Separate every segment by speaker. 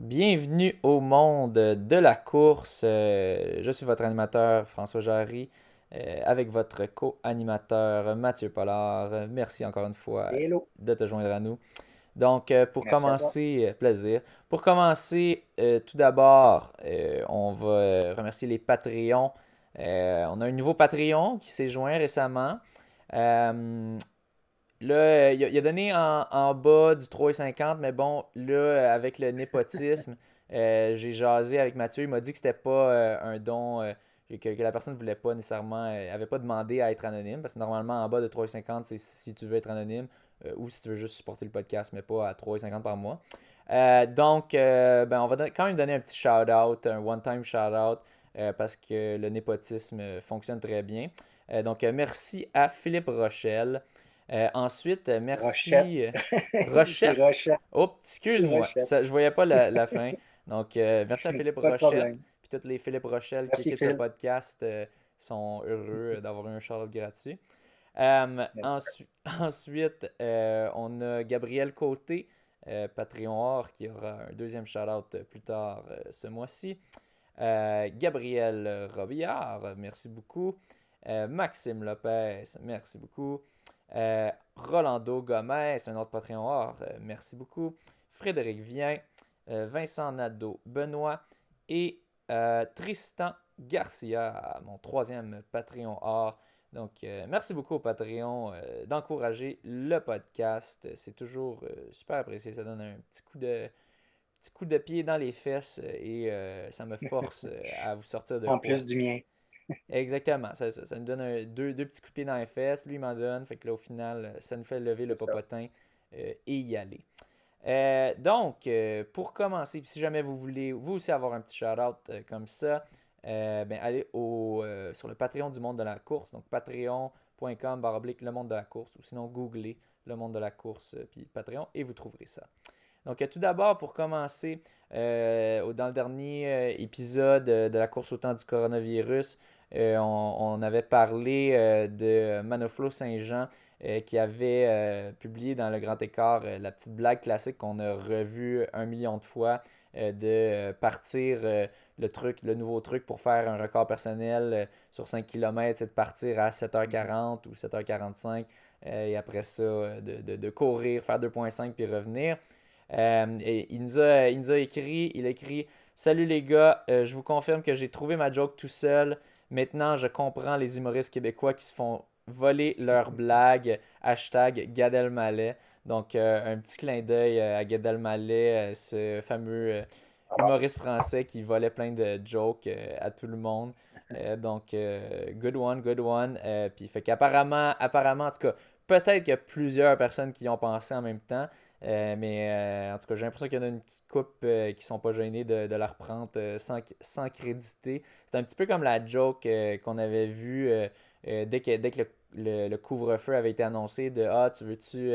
Speaker 1: Bienvenue au monde de la course. Je suis votre animateur François Jarry avec votre co-animateur Mathieu Pollard. Merci encore une fois
Speaker 2: Hello,
Speaker 1: de te joindre à nous. Pour
Speaker 2: merci à toi.
Speaker 1: commencer, plaisir. Pour commencer, tout d'abord, on va remercier les Patreons. On a un nouveau Patreon qui s'est joint récemment. Euh, Là, il a donné en bas du 3,50, mais bon, là, avec le népotisme, j'ai jasé avec Mathieu. Il m'a dit que c'était pas un don, que la personne ne voulait pas nécessairement, avait pas demandé à être anonyme, parce que normalement, en bas de 3,50, c'est si tu veux être anonyme ou si tu veux juste supporter le podcast, mais pas à 3,50 par mois. On va quand même donner un petit shout-out, un one-time shout-out, parce que le népotisme fonctionne très bien. Merci à Philippe Rochelle.
Speaker 2: Rochette.
Speaker 1: Merci.
Speaker 2: C'est
Speaker 1: Rochette.
Speaker 2: Rochette.
Speaker 1: Oh, excuse-moi,
Speaker 2: Rochette.
Speaker 1: je voyais pas la fin. Merci à Philippe
Speaker 2: Pas de
Speaker 1: Rochette.
Speaker 2: problème.
Speaker 1: Puis toutes les Philippe Rochelle qui
Speaker 2: Merci,
Speaker 1: écoutent ce
Speaker 2: Phil.
Speaker 1: podcast sont heureux d'avoir un shout gratuit.
Speaker 2: Bien sûr.
Speaker 1: Ensuite, on a Gabriel Côté, Patreon Or, qui aura un deuxième shout-out plus tard ce mois-ci. Gabriel Robillard, merci beaucoup. Maxime Lopez, merci beaucoup. Rolando Gomez, un autre Patreon or, merci beaucoup. Frédéric Vien, Vincent Nadeau, Benoît et Tristan Garcia, mon troisième Patreon or. Merci beaucoup au Patreon d'encourager le podcast. C'est toujours super apprécié. Ça donne un petit coup de pied dans les fesses et ça me force à vous sortir de
Speaker 2: En
Speaker 1: quoi.
Speaker 2: plus du mien.
Speaker 1: Exactement. Ça nous donne deux petits coups de pied dans les fesses. Lui, il m'en donne. Fait que là, au final, ça nous fait lever le
Speaker 2: C'est ça.
Speaker 1: popotin et y aller. Pour commencer, puis si jamais vous voulez vous aussi avoir un petit shout-out comme ça, allez sur le Patreon du monde de la course. Donc, patreon.com/, le monde de la course. Ou sinon, googlez le monde de la course puis Patreon et vous trouverez ça. Tout d'abord, pour commencer, dans le dernier épisode de la course au temps du coronavirus, on avait parlé de Manoflo Saint-Jean qui avait publié dans le Grand Écart la petite blague classique qu'on a revue 1 million de fois de partir le nouveau truc pour faire un record personnel sur 5 km, c'est de partir à 7h40 ou 7h45 et après ça de courir, faire 2,5 puis revenir. Et il nous a écrit, il a écrit: Salut les gars, je vous confirme que j'ai trouvé ma joke tout seul. Maintenant, je comprends les humoristes québécois qui se font voler leurs blagues. Hashtag Gad Elmaleh. Un petit clin d'œil à Gad Elmaleh, ce fameux humoriste français qui volait plein de jokes à tout le monde. Good one, good one. Puis, fait qu'apparemment, en tout cas, peut-être qu'il y a plusieurs personnes qui y ont pensé en même temps. En tout cas, j'ai l'impression qu'il y en a une petite couple qui sont pas gênés de la reprendre sans créditer. C'est un petit peu comme la joke qu'on avait vue dès que le couvre-feu avait été annoncé de Ah, tu veux-tu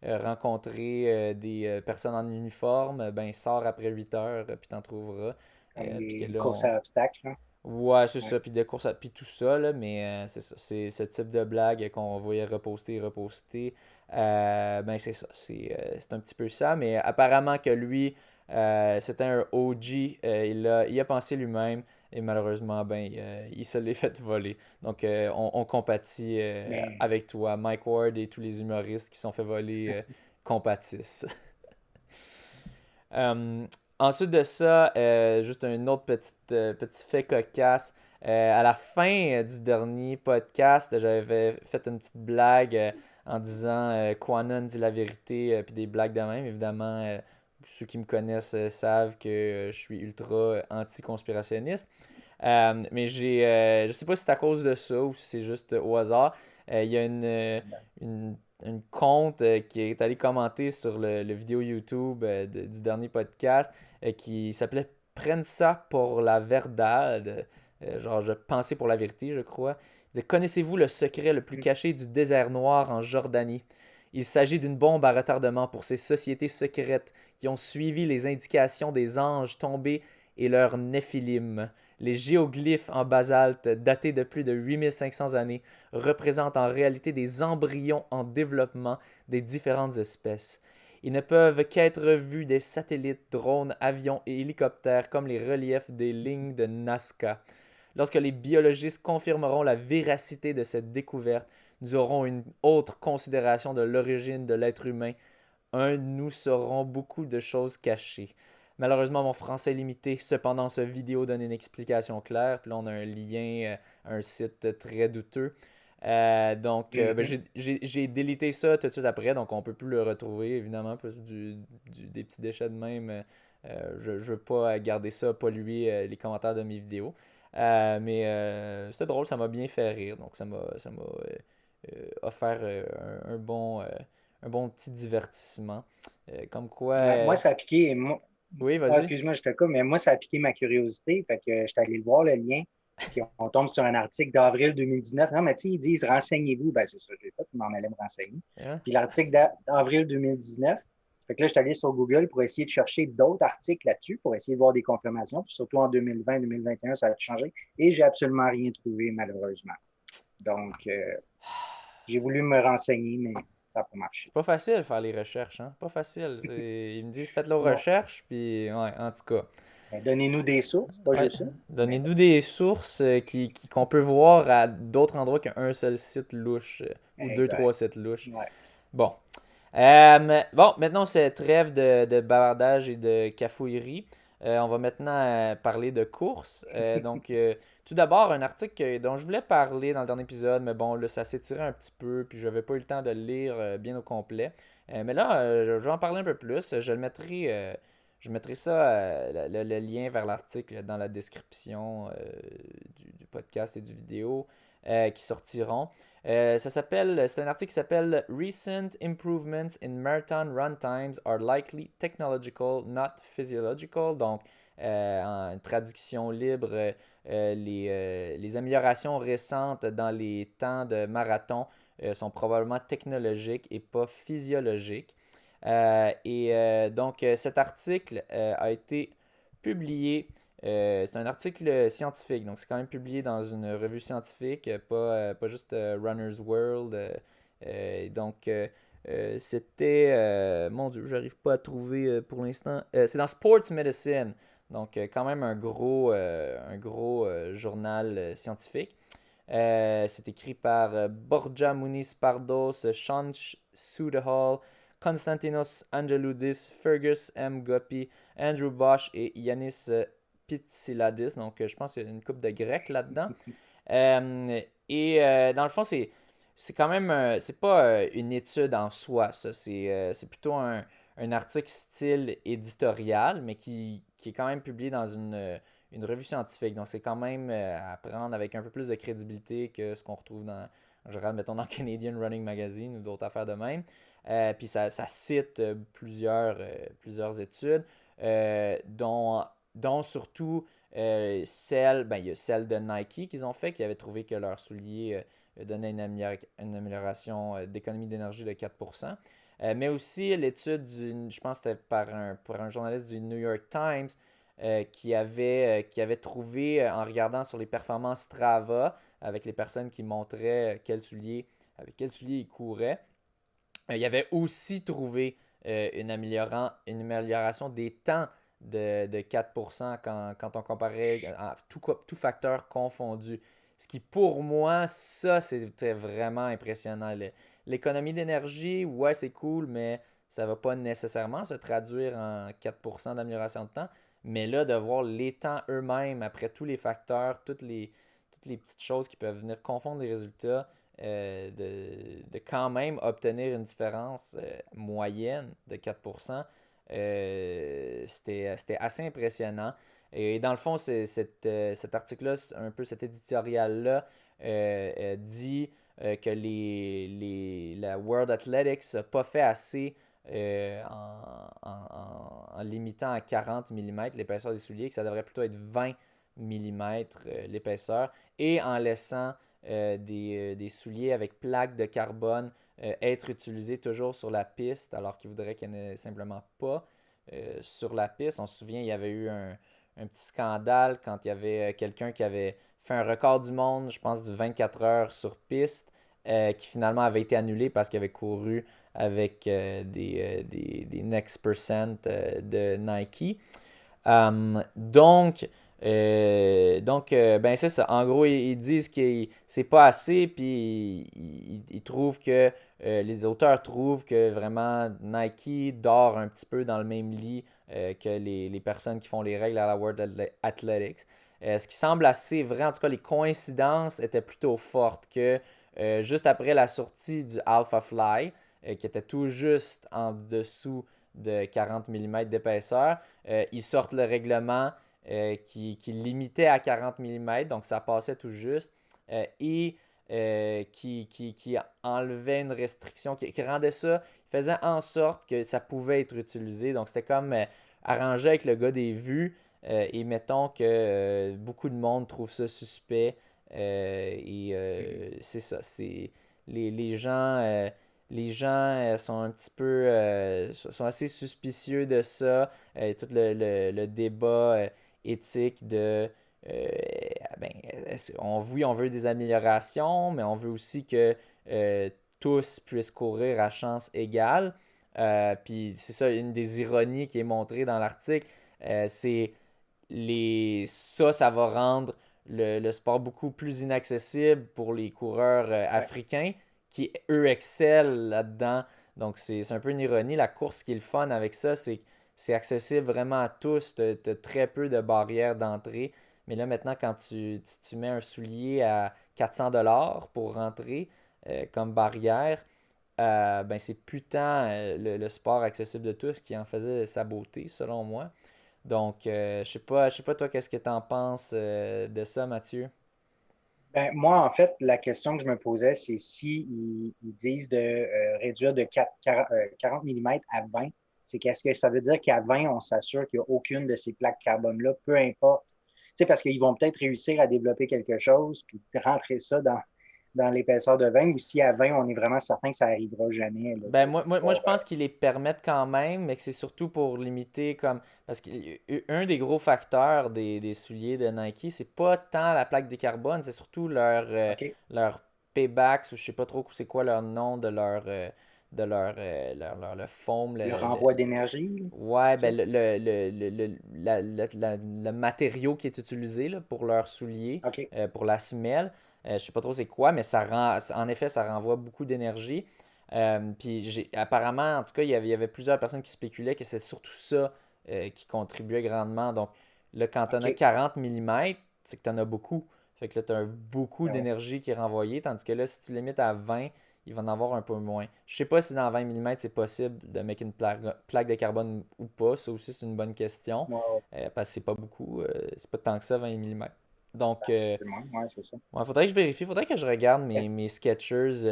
Speaker 1: rencontrer des personnes en uniforme? Ben, sors après 8 heures, puis t'en trouveras. Puis que
Speaker 2: Une
Speaker 1: là,
Speaker 2: course à obstacles, là.
Speaker 1: Ouais, c'est
Speaker 2: Ouais.
Speaker 1: ça, puis des courses, puis tout ça, là, mais c'est ça, c'est ce type de blague qu'on voyait reposter et reposter. C'est ça, c'est un petit peu ça, mais apparemment que lui, c'était un OG, il a pensé lui-même, et malheureusement, il se l'est fait voler. On compatit
Speaker 2: Mais
Speaker 1: avec toi, Mike Ward et tous les humoristes qui se sont fait voler compatissent. Euh, Ensuite de ça, juste un autre petit fait cocasse. À la fin du dernier podcast, j'avais fait une petite blague en disant Quanon dit la vérité, puis des blagues de même. Évidemment, ceux qui me connaissent savent que je suis ultra anti-conspirationniste. Je sais pas si c'est à cause de ça ou si c'est juste au hasard. Il y a une, une compte qui est allée commenter sur le vidéo YouTube du dernier podcast qui s'appelait Prenne ça pour la verdade. Genre, je pensais pour la vérité, je crois. Il disait, connaissez-vous le secret le plus caché du désert noir en Jordanie? Il s'agit d'une bombe à retardement pour ces sociétés secrètes qui ont suivi les indications des anges tombés et leurs néphilim. Les géoglyphes en basalte datés de plus de 8500 années représentent en réalité des embryons en développement des différentes espèces. Ils ne peuvent qu'être vus des satellites, drones, avions et hélicoptères comme les reliefs des lignes de Nazca. Lorsque les biologistes confirmeront la véracité de cette découverte, nous aurons une autre considération de l'origine de l'être humain. Nous saurons beaucoup de choses cachées. Malheureusement, mon français est limité. Cependant, ce vidéo donne une explication claire. Puis là, on a un lien à un site très douteux. J'ai délité ça tout de suite après, donc on peut plus le retrouver, évidemment, plus des petits déchets de même. Je veux pas garder ça, polluer les commentaires de mes vidéos. C'était drôle, ça m'a bien fait rire, donc ça m'a offert un bon petit divertissement. Comme quoi.
Speaker 2: Ouais, moi, ça a piqué.
Speaker 1: Oui, vas-y.
Speaker 2: Excuse-moi, je te coupe, mais moi, ça a piqué ma curiosité. Fait que j'étais allé le voir, le lien. Puis on tombe sur un article d'avril 2019. Non, mais tu sais, ils disent renseignez-vous. Ben, c'est ça que j'ai fait, je m'en allais me renseigner.
Speaker 1: Hein?
Speaker 2: Puis l'article d'avril 2019. Fait que là, je suis allé sur Google pour essayer de chercher d'autres articles là-dessus, pour essayer de voir des confirmations. Puis surtout en 2020-2021, ça a changé. Et j'ai absolument rien trouvé, malheureusement. Donc, j'ai voulu me renseigner, mais ça n'a pas marché.
Speaker 1: C'est pas facile de faire les recherches, hein? Pas facile. Ils me disent faites leurs
Speaker 2: Non.
Speaker 1: recherches, puis ouais, en tout cas.
Speaker 2: Ben, donnez-nous des sources, pas
Speaker 1: Ouais.
Speaker 2: juste ça. Mais
Speaker 1: Donnez-nous des sources qu'on peut voir à d'autres endroits qu'un seul site louche ou deux, trois
Speaker 2: exact.
Speaker 1: sites louches.
Speaker 2: Ouais.
Speaker 1: Bon. Bon, maintenant c'est trêve de bavardage et de cafouillerie. On va maintenant parler de course. Tout d'abord, un article dont je voulais parler dans le dernier épisode, mais bon, là, ça s'est tiré un petit peu, puis je n'avais pas eu le temps de le lire bien au complet. Mais là, je vais en parler un peu plus. Je mettrai ça, le lien vers l'article dans la description du podcast et du vidéo qui sortiront. C'est un article qui s'appelle Recent Improvements in Marathon Run Times are likely technological, not physiological. Donc, en traduction libre, les améliorations récentes dans les temps de marathon sont probablement technologiques et pas physiologiques. Cet article a été publié. C'est un article scientifique, donc c'est quand même publié dans une revue scientifique, pas juste Runner's World. C'était. Mon Dieu, j'arrive pas à trouver pour l'instant. C'est dans Sports Medicine, donc quand même un gros journal scientifique. C'est écrit par Borja Muniz Pardos, Sean Sudahall, Konstantinos Angeloudis, Fergus M. Gopi, Andrew Bosch et Yanis Pitsiladis. Donc, je pense qu'il y a une coupe de grec là-dedans. Dans le fond, c'est quand même. C'est pas une étude en soi, ça. C'est plutôt un article style éditorial, mais qui est quand même publié dans une revue scientifique. Donc, c'est quand même à prendre avec un peu plus de crédibilité que ce qu'on retrouve en général, mettons, dans Canadian Running Magazine ou d'autres affaires de même. Puis ça cite plusieurs études, dont surtout il y a celle de Nike qu'ils ont fait, qui avait trouvé que leurs souliers donnaient une amélioration d'économie d'énergie de 4%. Mais aussi l'étude, je pense que c'était par un journaliste du New York Times, qui avait trouvé, en regardant sur les performances Strava, avec les personnes qui montraient avec quels souliers ils couraient, il avait aussi trouvé une amélioration des temps de 4% quand on comparait à tout facteur confondu. Ce qui, pour moi, ça, c'était vraiment impressionnant. L'économie d'énergie, ouais, c'est cool, mais ça ne va pas nécessairement se traduire en 4% d'amélioration de temps. Mais là, de voir les temps eux-mêmes, après tous les facteurs, toutes les petites choses qui peuvent venir confondre les résultats, de quand même obtenir une différence moyenne de 4%, c'était assez impressionnant. Et dans le fond, cet article-là, un peu cet éditorial-là, dit que la World Athletics n'a pas fait assez en limitant à 40 mm l'épaisseur des souliers, que ça devrait plutôt être 20 mm l'épaisseur, et en laissant des souliers avec plaques de carbone être utilisés toujours sur la piste, alors qu'il voudrait qu'il n'y en ait simplement pas sur la piste. On se souvient, il y avait eu un petit scandale quand il y avait quelqu'un qui avait fait un record du monde, je pense du 24 heures sur piste, qui finalement avait été annulé parce qu'il avait couru avec des Next Percent de Nike. Ben c'est ça. En gros, ils disent que c'est pas assez, puis ils trouvent que les auteurs trouvent que vraiment Nike dort un petit peu dans le même lit que les personnes qui font les règles à la World Athletics. Ce qui semble assez vrai, en tout cas, les coïncidences étaient plutôt fortes que juste après la sortie du Alpha Fly, qui était tout juste en dessous de 40 mm d'épaisseur, ils sortent le règlement qui limitait à 40 mm, donc ça passait tout juste, et qui enlevait une restriction, qui rendait ça, faisait en sorte que ça pouvait être utilisé. Donc c'était comme arrangé avec le gars des vues, et mettons que beaucoup de monde trouve ça suspect, c'est ça, c'est les gens... les gens sont un petit peu sont assez suspicieux de ça. Tout le débat éthique de euh, ben, oui, on veut des améliorations, mais on veut aussi que tous puissent courir à chance égale. Puis c'est ça, une des ironies qui est montrée dans l'article, c'est ça va rendre le sport beaucoup plus inaccessible pour les coureurs
Speaker 2: Ouais.
Speaker 1: africains qui, eux, excellent là-dedans. Donc, c'est un peu une ironie. La course qui est le fun avec ça, c'est que c'est accessible vraiment à tous. Tu as très peu de barrières d'entrée. Mais là, maintenant, quand tu mets un soulier à 400 $ pour rentrer comme barrière, ben c'est plus tant le sport accessible de tous qui en faisait sa beauté, selon moi. Donc, je sais pas toi, qu'est-ce que tu en penses de ça, Mathieu?
Speaker 2: Ben, moi, en fait, la question que je me posais, c'est si ils disent de réduire de 40 mm à 20, c'est qu'est-ce que ça veut dire qu'à 20, on s'assure qu'il n'y a aucune de ces plaques carbone-là, peu importe. Tu sais, parce qu'ils vont peut-être réussir à développer quelque chose, puis rentrer ça dans l'épaisseur de 20, ou si à 20, on est vraiment certain que ça n'arrivera jamais, là,
Speaker 1: Ben,
Speaker 2: de
Speaker 1: moi,
Speaker 2: pouvoir,
Speaker 1: je pense qu'ils les permettent quand même, mais que c'est surtout pour limiter comme. Parce qu'un des gros facteurs des souliers de Nike, c'est pas tant la plaque de carbone, c'est surtout
Speaker 2: OK,
Speaker 1: leur Paybacks, ou je sais pas trop c'est quoi leur nom de le foam,
Speaker 2: le renvoi d'énergie, là,
Speaker 1: ouais,
Speaker 2: ça?
Speaker 1: ben le matériau qui est utilisé là, pour leurs souliers,
Speaker 2: OK,
Speaker 1: pour la semelle, je sais pas trop c'est quoi, mais en effet, ça renvoie beaucoup d'énergie. Puis apparemment, en tout cas, il y avait plusieurs personnes qui spéculaient que c'est surtout ça qui contribuait grandement. Donc là, quand tu en as
Speaker 2: OK.
Speaker 1: 40 mm, c'est que tu en as beaucoup. Fait que là, tu as beaucoup
Speaker 2: Ben ouais.
Speaker 1: d'énergie qui est renvoyée, tandis que là, si tu limites à 20, il va en avoir un peu moins. Je sais pas si dans 20 mm, c'est possible de mettre une plaque de carbone ou pas. Ça aussi, c'est une bonne question.
Speaker 2: Ouais, ouais.
Speaker 1: Parce que c'est pas beaucoup. C'est pas tant que ça, 20 mm. Donc,
Speaker 2: C'est le moins, ouais, c'est ça.
Speaker 1: ouais, faudrait que je vérifie. Faudrait que je regarde
Speaker 2: Est-ce-
Speaker 1: mes Skechers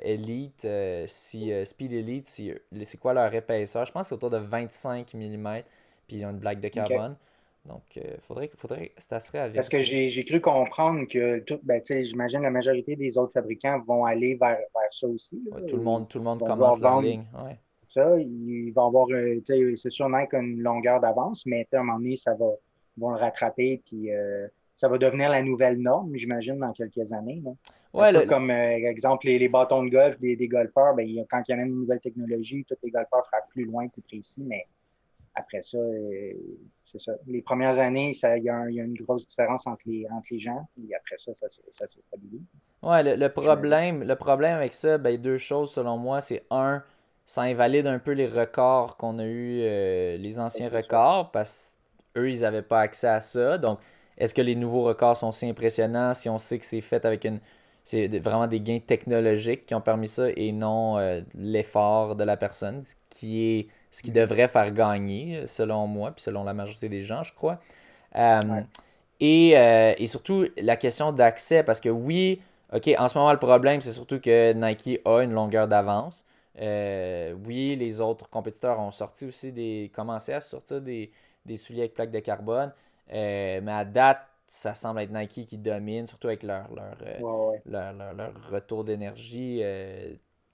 Speaker 1: Elite, Speed Elite, c'est quoi leur épaisseur. Je pense que c'est autour de 25 mm. Puis ils ont une plaque de
Speaker 2: OK.
Speaker 1: carbone. Donc, ça serait à
Speaker 2: Parce que
Speaker 1: vérifier.
Speaker 2: j'ai cru comprendre que tout, ben, tu sais, j'imagine la majorité des autres fabricants vont aller vers ça aussi, là.
Speaker 1: Ouais,
Speaker 2: Ils
Speaker 1: tout le monde
Speaker 2: vont vouloir
Speaker 1: commence leur
Speaker 2: vendre,
Speaker 1: ligne. Ouais.
Speaker 2: c'est ça. Ils vont avoir, tu sais, c'est sûr Nike a une longueur d'avance, mais tu sais, à un moment donné, ils vont le rattraper, puis ça va devenir la nouvelle norme, j'imagine, dans quelques années, là. Un
Speaker 1: Ouais,
Speaker 2: peu comme, exemple, les bâtons de golf des golfeurs, ben, quand il y a une nouvelle technologie, tous les golfeurs frappent plus loin, plus précis, mais après ça, c'est ça. Les premières années, il y a une grosse différence entre les gens. Et après ça, ça se stabilise,
Speaker 1: ouais,
Speaker 2: j'imagine.
Speaker 1: le problème avec ça, ben, deux choses selon moi. C'est un, ça invalide un peu les records qu'on a eu, les
Speaker 2: Ça,
Speaker 1: anciens
Speaker 2: c'est sûr.
Speaker 1: records, parce qu'eux, ils n'avaient pas accès à ça. Donc, est-ce que les nouveaux records sont si impressionnants si on sait que c'est fait avec vraiment des gains technologiques qui ont permis ça et non l'effort de la personne, ce qui
Speaker 2: Mhm.
Speaker 1: devrait faire gagner, selon moi, puis selon la majorité des gens, je crois.
Speaker 2: Ouais,
Speaker 1: Euh, et surtout, la question d'accès, parce que oui, OK, en ce moment, le problème, c'est surtout que Nike a une longueur d'avance. Oui, les autres compétiteurs ont commencé à sortir des souliers avec plaques de carbone. Mais à date, ça semble être Nike qui domine, surtout avec
Speaker 2: ouais, ouais.
Speaker 1: leur retour d'énergie.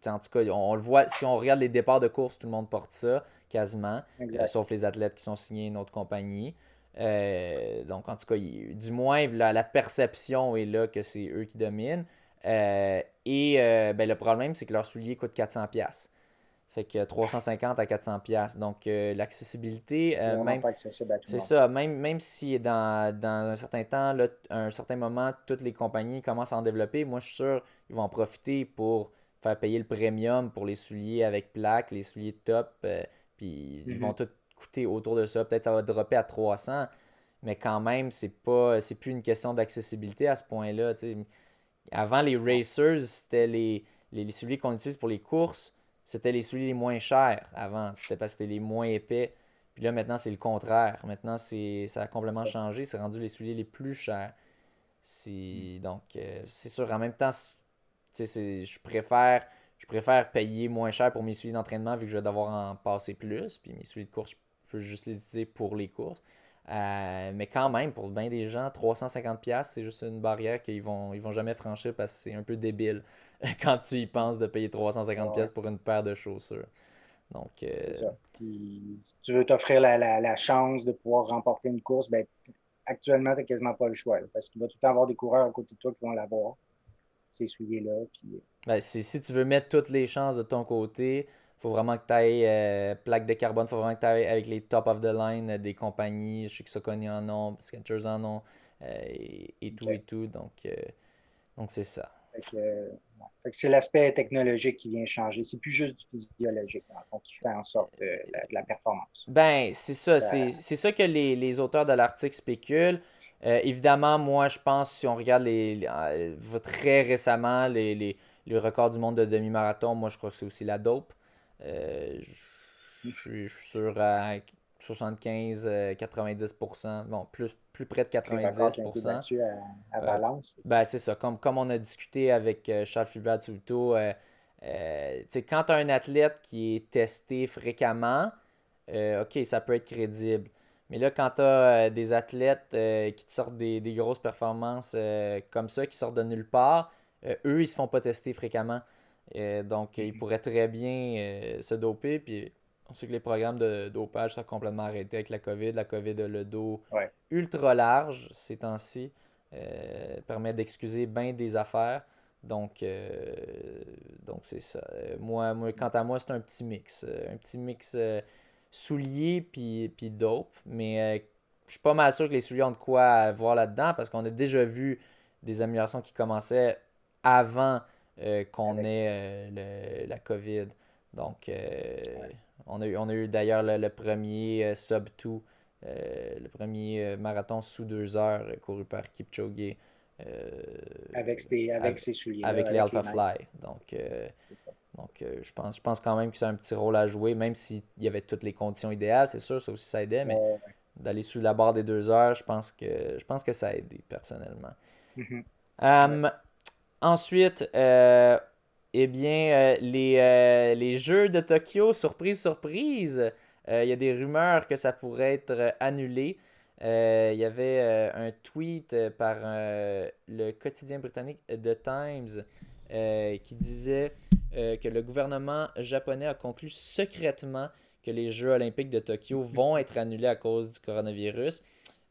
Speaker 1: En tout cas, on le voit, si on regarde les départs de course, tout le monde porte ça, quasiment,
Speaker 2: Exact.
Speaker 1: sauf les athlètes qui sont signés à une autre compagnie. Donc, en tout cas, du moins, la perception est là que c'est eux qui dominent. Ben, le problème, c'est que leurs souliers coûtent 400$. Fait que 350 à 400 pièces. Donc l'accessibilité,
Speaker 2: C'est vraiment
Speaker 1: même
Speaker 2: pas accessible à tout le
Speaker 1: c'est
Speaker 2: monde.
Speaker 1: ça, même si dans un certain temps, là, un certain moment, toutes les compagnies commencent à en développer, moi je suis sûr qu'ils vont en profiter pour faire payer le premium pour les souliers avec plaque, les souliers top, puis ils vont
Speaker 2: Mhm.
Speaker 1: tous coûter autour de ça. Peut-être ça va dropper à 300, mais quand même, c'est plus une question d'accessibilité à ce point-là. Tu sais. Avant, les
Speaker 2: Non,
Speaker 1: racers, c'était les souliers qu'on utilise pour les courses, c'était les souliers les moins chers avant. C'était parce que c'était les moins épais. Puis là, maintenant, c'est le contraire. Maintenant, ça a
Speaker 2: c'est
Speaker 1: complètement
Speaker 2: ça.
Speaker 1: changé. C'est rendu les souliers les plus chers. Donc, c'est sûr, en même temps, je préfère payer moins cher pour mes souliers d'entraînement vu que je vais devoir en passer plus. Puis mes souliers de course, je peux juste les utiliser pour les courses. Mais quand même, pour bien des gens, 350$, c'est juste une barrière qu'ils vont jamais franchir parce que c'est un peu débile quand tu y penses de payer
Speaker 2: Ouais,
Speaker 1: 350$
Speaker 2: ouais,
Speaker 1: pour une paire de chaussures. Donc,
Speaker 2: c'est ça. Puis, si tu veux t'offrir la chance de pouvoir remporter une course, ben, actuellement, tu n'as quasiment pas le choix, là, parce qu'il va tout le temps avoir des coureurs à côté de toi qui vont l'avoir, ces souliers-là. Puis,
Speaker 1: ben, si tu veux mettre toutes les chances de ton côté, faut vraiment que tu ailles plaque de carbone, faut vraiment que tu ailles avec les top of the line des compagnies. Je sais que Saucony en ont, Skechers en ont, et tout et
Speaker 2: OK.
Speaker 1: tout. Donc c'est ça.
Speaker 2: Ouais. Fait que c'est l'aspect technologique qui vient changer. C'est plus juste du physiologique, dans le fond, qui fait en sorte de la performance.
Speaker 1: Ben, c'est ça.
Speaker 2: Ça,
Speaker 1: C'est ça que les auteurs de l'article spéculent. Évidemment, moi, je pense, si on regarde très récemment les records du monde de demi-marathon, moi, je crois que c'est aussi la dope. Je suis sûr à 75-90%. Bon, plus près de
Speaker 2: les records qui ont été
Speaker 1: 90%.
Speaker 2: battus à
Speaker 1: Euh,
Speaker 2: Valence, c'est ça.
Speaker 1: ben, c'est ça. Comme on a discuté avec Charles Fulbert Subito, tu sais, quand tu as un athlète qui est testé fréquemment, OK, ça peut être crédible. Mais là, quand tu as des athlètes qui te sortent des grosses performances comme ça, qui sortent de nulle part, eux, ils se font pas tester fréquemment. Donc, ils
Speaker 2: Mhm.
Speaker 1: pourraient très bien se doper. Puis, on sait que les programmes de dopage sont complètement arrêtés avec la COVID. La COVID a le dos
Speaker 2: Ouais.
Speaker 1: ultra large ces temps-ci. Permet d'excuser bien des affaires. Donc, c'est ça. Quant à moi, c'est un petit mix. Un petit mix souliers puis dope. Mais je suis pas mal sûr que les souliers ont de quoi voir là-dedans parce qu'on a déjà vu des améliorations qui commençaient avant qu'on
Speaker 2: Avec ça.
Speaker 1: ait la COVID. Donc,
Speaker 2: Ouais.
Speaker 1: on a eu d'ailleurs le premier sub 2, le premier marathon sous 2 heures couru par Kipchoge euh,
Speaker 2: Avec
Speaker 1: av-
Speaker 2: ces souliers-là,
Speaker 1: avec les
Speaker 2: avec les
Speaker 1: Alpha
Speaker 2: Nike.
Speaker 1: Fly. Donc,
Speaker 2: C'est ça.
Speaker 1: je pense quand même que c'est un petit rôle à jouer, même s'il y avait toutes les conditions idéales, c'est sûr, ça aussi ça aidait, mais
Speaker 2: Ouais, ouais.
Speaker 1: d'aller sous la barre des 2 heures, je pense que ça a aidé personnellement.
Speaker 2: Mhm. Ouais.
Speaker 1: Euh, Ensuite, eh bien, les Jeux de Tokyo, surprise, surprise, il y a des rumeurs que ça pourrait être annulé. Il y avait un tweet par le quotidien britannique The Times qui disait que le gouvernement japonais a conclu secrètement que les Jeux olympiques de Tokyo vont être annulés à cause du coronavirus.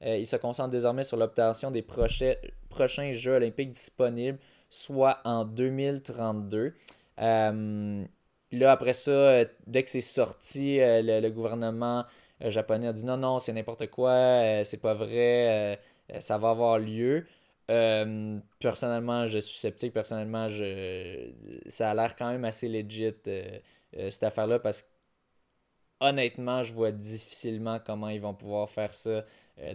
Speaker 1: Il se concentre désormais sur l'obtention des prochains Jeux olympiques disponibles, soit en 2032. Là, après ça, dès que c'est sorti, le gouvernement japonais a dit non, non, c'est n'importe quoi, c'est pas vrai, ça va avoir lieu. Personnellement, je suis sceptique. Personnellement, ça a l'air quand même assez legit, cette affaire-là, parce que honnêtement, je vois difficilement comment ils vont pouvoir faire ça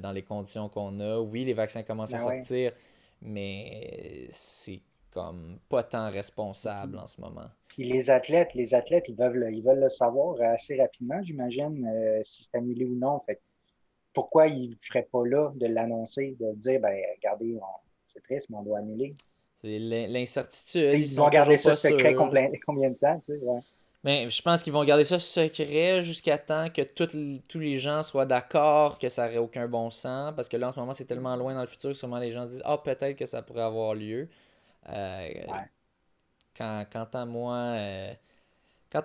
Speaker 1: dans les conditions qu'on a. Oui, les vaccins commencent à
Speaker 2: Ah ouais.
Speaker 1: sortir, mais c'est comme pas tant responsable
Speaker 2: Puis,
Speaker 1: en ce moment.
Speaker 2: puis les athlètes, ils veulent le savoir assez rapidement, j'imagine, si c'est annulé ou non. Fait que pourquoi ils ne feraient pas là de l'annoncer, de dire, ben, regardez, c'est triste, mais on doit annuler.
Speaker 1: C'est l'incertitude, ils
Speaker 2: Ils
Speaker 1: sont
Speaker 2: vont garder
Speaker 1: toujours
Speaker 2: ça
Speaker 1: pas
Speaker 2: secret
Speaker 1: sûrs.
Speaker 2: combien de temps, tu sais, ouais.
Speaker 1: Mais je pense qu'ils vont garder ça secret jusqu'à temps que tous les gens soient d'accord que ça n'aurait aucun bon sens. Parce que là, en ce moment, c'est tellement loin dans le futur que sûrement les gens disent ah, peut-être que ça pourrait avoir lieu. Euh,
Speaker 2: Ouais.
Speaker 1: quant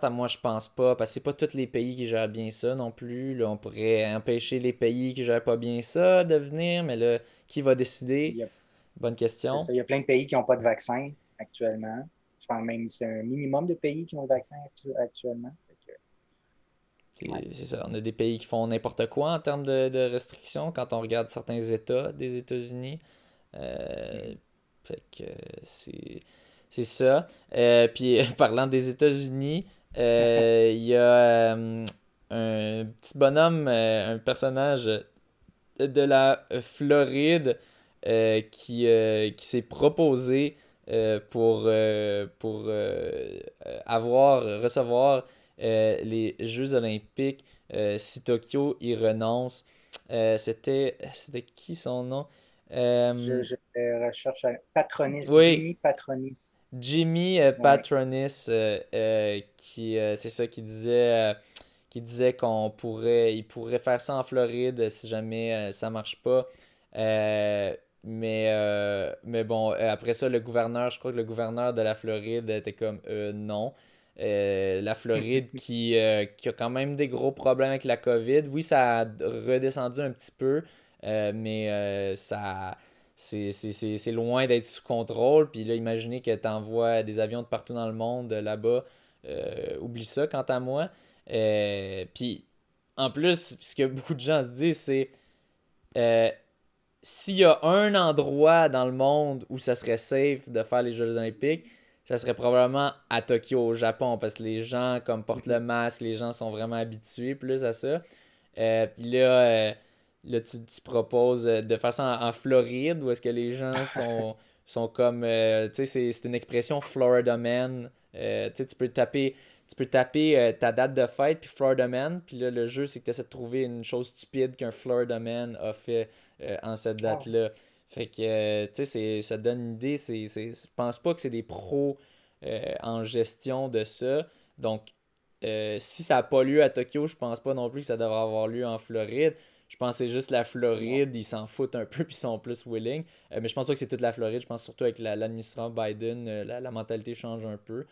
Speaker 1: à moi, je pense pas, parce que c'est pas tous les pays qui gèrent bien ça non plus. Là, on pourrait empêcher les pays qui gèrent pas bien ça de venir, mais là, qui va décider?
Speaker 2: Il y a,
Speaker 1: Bonne
Speaker 2: c'est
Speaker 1: question.
Speaker 2: ça, il y a plein de pays qui n'ont pas de vaccin actuellement. Je pense même que c'est un minimum de pays qui ont le vaccin actuellement.
Speaker 1: C'est ça. On a des pays qui font n'importe quoi en termes de restrictions quand on regarde certains États des États-Unis. Euh,
Speaker 2: Mhm.
Speaker 1: fait que c'est ça. Puis parlant des États-Unis, il y a un petit bonhomme, un personnage de la Floride qui s'est proposé pour recevoir les Jeux Olympiques si Tokyo y renonce. C'était qui son nom? Euh,
Speaker 2: Je recherche Patronis,
Speaker 1: oui,
Speaker 2: Jimmy Patronis.
Speaker 1: Jimmy
Speaker 2: Ouais.
Speaker 1: Patronis, c'est ça qui disait il pourrait faire ça en Floride si jamais ça marche pas. Euh, mais bon, après ça, je crois que le gouverneur de la Floride était comme non. La Floride qui a quand même des gros problèmes avec la COVID. Oui, ça a redescendu un petit peu, mais c'est loin d'être sous contrôle. Puis là, imaginez que tu envoies des avions de partout dans le monde là-bas. Oublie ça, quant à moi. Puis, en plus, ce que beaucoup de gens se disent, c'est euh, s'il y a un endroit dans le monde où ça serait safe de faire les Jeux Olympiques, ça serait probablement à Tokyo, au Japon, parce que les gens comme portent le masque, les gens sont vraiment habitués plus à ça. Puis là tu proposes de faire ça en Floride, où est-ce que les gens sont comme... tu sais, c'est une expression Florida Man. Tu sais, tu peux taper ta date de fête, puis Florida Man. Puis là, le jeu, c'est que tu essaies de trouver une chose stupide qu'un Florida Man a fait en cette
Speaker 2: Ah,
Speaker 1: date-là. Fait que, tu sais, ça te donne une idée. Je pense pas que c'est des pros en gestion de ça. Donc, si ça n'a pas lieu à Tokyo, je pense pas non plus que ça devrait avoir lieu en Floride. Je pense que c'est juste la
Speaker 2: non.
Speaker 1: Floride, ils s'en foutent un peu puis ils sont plus willing. Mais je pense pas que c'est toute la Floride. Je pense surtout avec l'administration Biden, la mentalité change un peu.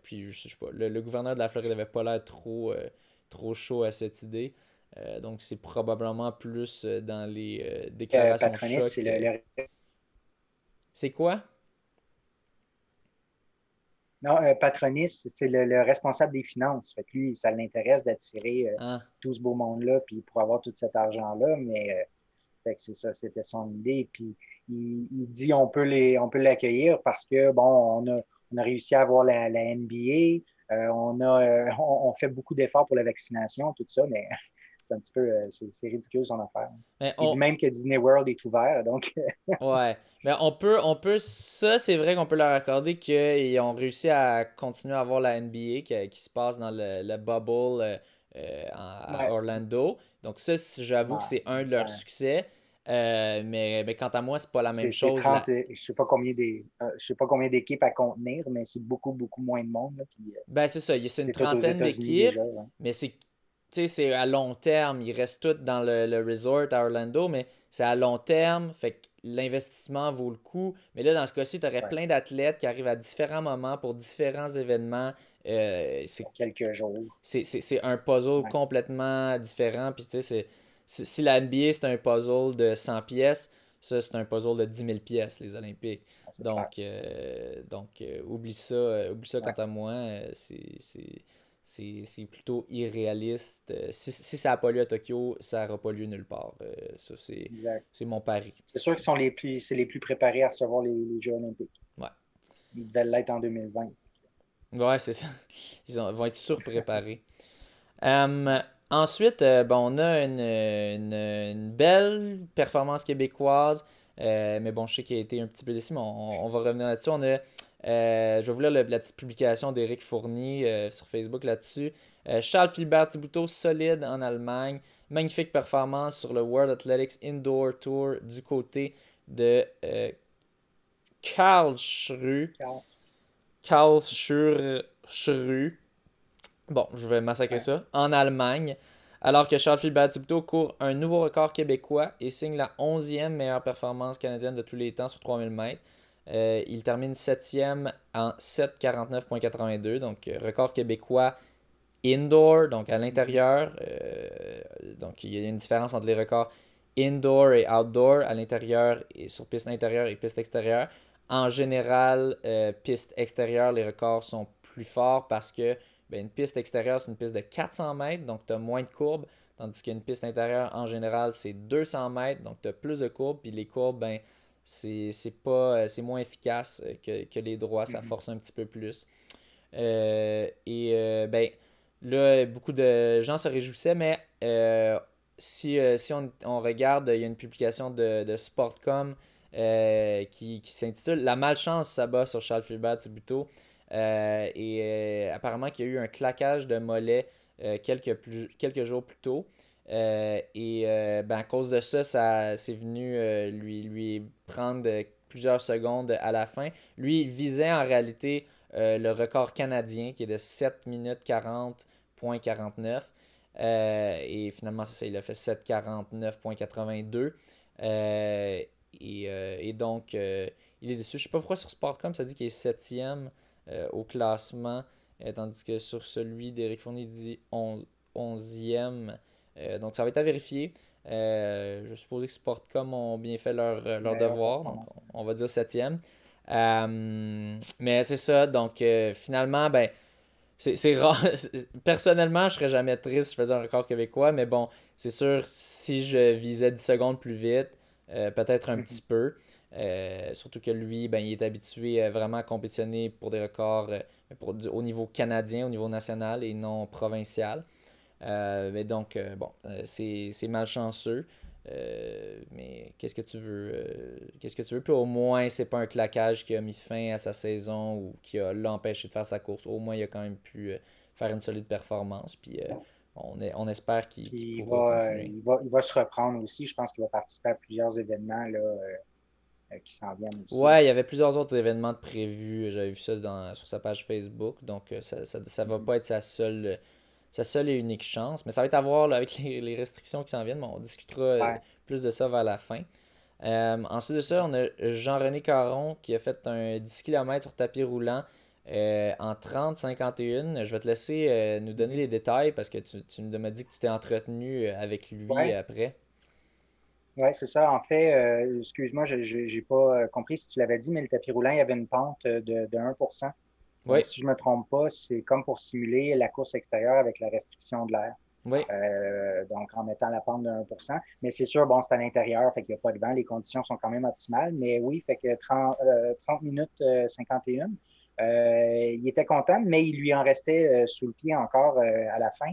Speaker 1: Puis je sais pas, le gouverneur de la Floride avait pas l'air trop chaud à cette idée. Donc c'est probablement plus dans les déclarations
Speaker 2: Patronis, c'est
Speaker 1: choc. C'est quoi?
Speaker 2: non, Patronis, c'est le responsable des finances. Fait que lui, ça l'intéresse d'attirer
Speaker 1: Hein?
Speaker 2: tout ce beau monde-là, puis pour avoir tout cet argent-là, mais fait que c'est ça, c'était son idée. Puis il dit on peut l'accueillir parce que bon, on a réussi à avoir la NBA, on fait beaucoup d'efforts pour la vaccination, tout ça, mais c'est un petit peu c'est ridicule son affaire.
Speaker 1: Mais
Speaker 2: Il dit même que Disney World est ouvert, donc
Speaker 1: Ouais, mais ça c'est vrai qu'on peut leur accorder qu'ils ont réussi à continuer à avoir la NBA qui se passe dans le bubble à
Speaker 2: ouais,
Speaker 1: Orlando. Donc ça, j'avoue que
Speaker 2: ouais,
Speaker 1: c'est un de leurs
Speaker 2: ouais.
Speaker 1: succès. Mais quant à moi, c'est pas la même
Speaker 2: C'est
Speaker 1: chose
Speaker 2: 30,
Speaker 1: là.
Speaker 2: je sais pas combien d'équipes à contenir, mais c'est beaucoup, beaucoup moins de monde, là, puis
Speaker 1: Ben c'est ça, c'est une
Speaker 2: c'est tout aux
Speaker 1: trentaine
Speaker 2: États-Unis
Speaker 1: d'équipes,
Speaker 2: déjà. Hein.
Speaker 1: mais tu sais, c'est à long terme. Ils restent tous dans le resort à Orlando, mais c'est à long terme, fait que l'investissement vaut le coup. Mais là, dans ce cas-ci, tu aurais
Speaker 2: Ouais,
Speaker 1: plein d'athlètes qui arrivent à différents moments pour différents événements. C'est
Speaker 2: pour quelques jours.
Speaker 1: c'est un puzzle
Speaker 2: Ouais,
Speaker 1: complètement différent. Puis, tu sais, si la NBA, c'est un puzzle de 100 pièces, ça, c'est un puzzle de 10 000 pièces, les Olympiques.
Speaker 2: c'est clair.
Speaker 1: Donc, oublie ça quant
Speaker 2: Ouais,
Speaker 1: à moi. C'est plutôt irréaliste. Si ça n'a pas lieu à Tokyo, ça n'aura pas lieu nulle part. Ça,
Speaker 2: exact.
Speaker 1: c'est mon pari.
Speaker 2: C'est sûr qu'ils sont c'est les plus préparés à recevoir les Jeux olympiques.
Speaker 1: Ouais.
Speaker 2: Ils devaient l'être en 2020.
Speaker 1: Ouais, c'est ça. Vont être surpréparés. Ensuite, bon, on a une belle performance québécoise. Mais bon, je sais qu'il a été un petit peu déçu, mais on va revenir là-dessus. Je vais vous lire la petite publication d'Éric Fournier sur Facebook là-dessus. Charles Philibert Thibouteau, solide en Allemagne. Magnifique performance sur le World Athletics Indoor Tour du côté de Karlsruhe.
Speaker 2: Car-
Speaker 1: Karlsruhe. Bon, je vais massacrer
Speaker 2: Ouais.
Speaker 1: ça. En Allemagne, alors que Charles Philibert Thibouteau court un nouveau record québécois et signe la 11e meilleure performance canadienne de tous les temps sur 3000 mètres. Il termine 7e en 7,49,82. Donc, record québécois indoor, donc à
Speaker 2: Mhm.
Speaker 1: l'intérieur. Donc, il y a une différence entre les records indoor et outdoor, à l'intérieur et sur piste intérieure et piste extérieure. En général, piste extérieure, les records sont plus forts parce que ben, une piste extérieure, c'est une piste de 400 mètres, donc tu as moins de courbes, tandis qu'une piste intérieure, en général, c'est 200 mètres, donc tu as plus de courbes, puis les courbes, ben, c'est moins efficace que les droits, ça
Speaker 2: Mhm.
Speaker 1: force un petit peu plus. Ben, là, beaucoup de gens se réjouissaient, mais si on regarde, il y a une publication de Sportcom qui s'intitule La malchance s'abat sur Charles Philbert Tibuteau. Apparemment qu'il y a eu un claquage de mollet quelques jours plus tôt. Ben, à cause de ça c'est venu lui prendre plusieurs secondes à la fin. Lui, il visait en réalité le record canadien qui est de 7 minutes 40.49. Et finalement, c'est ça, il a fait 7:49.82. Donc, il est dessus. Je ne sais pas pourquoi sur Sportcom, ça dit qu'il est septième au classement, tandis que sur celui d'Éric Fournier, il dit 11e. Donc, ça va être à vérifier. Je suppose que Sportcom ont bien fait leur
Speaker 2: Meilleure
Speaker 1: devoir, donc
Speaker 2: performance.
Speaker 1: on va dire septième. Mais c'est ça, donc finalement, ben, c'est rare. Personnellement, je serais jamais triste si je faisais un record québécois, mais bon, c'est sûr, si je visais 10 secondes plus vite, peut-être un petit
Speaker 2: Mhm.
Speaker 1: peu. Surtout que lui, ben, il est habitué vraiment à compétitionner pour des records au niveau canadien, au niveau national et non provincial. Mais donc, bon, c'est malchanceux. Mais qu'est-ce que tu veux? Qu'est-ce que tu veux? Puis au moins, c'est pas un claquage qui a mis fin à sa saison ou qui a l'empêché de faire sa course. Au moins, il a quand même pu faire une solide performance. Puis on espère qu'il
Speaker 2: Puis
Speaker 1: pourra continuer.
Speaker 2: il va se reprendre aussi. Je pense qu'il va participer à plusieurs événements là, qui s'en viennent aussi.
Speaker 1: Ouais, il y avait plusieurs autres événements de prévus. J'avais vu ça sur sa page Facebook. Donc, ça va
Speaker 2: Mhm.
Speaker 1: pas être sa seule et unique chance. Mais ça va être à voir là, avec les restrictions qui s'en viennent. Mais on discutera
Speaker 2: Ouais.
Speaker 1: plus de ça vers la fin. Ensuite de ça, on a Jean-René Caron qui a fait un 10 km sur tapis roulant en 30-51. Je vais te laisser nous donner
Speaker 2: Mhm.
Speaker 1: les détails parce que tu m'as dit que tu t'es entretenu avec lui
Speaker 2: Ouais.
Speaker 1: après.
Speaker 2: Ouais, c'est ça. En fait, excuse-moi, j'ai pas compris si tu l'avais dit, mais le tapis roulant, il y avait une pente de 1%.
Speaker 1: Oui,
Speaker 2: Donc, si je me trompe pas, c'est comme pour simuler la course extérieure avec la restriction de l'air.
Speaker 1: oui.
Speaker 2: Donc, en mettant la pente de 1%. Mais c'est sûr, bon, c'est à l'intérieur, fait qu'il n'y a pas de vent, les conditions sont quand même optimales. Mais oui, fait que 30 minutes 51. Il était content, mais il lui en restait sous le pied encore à la fin.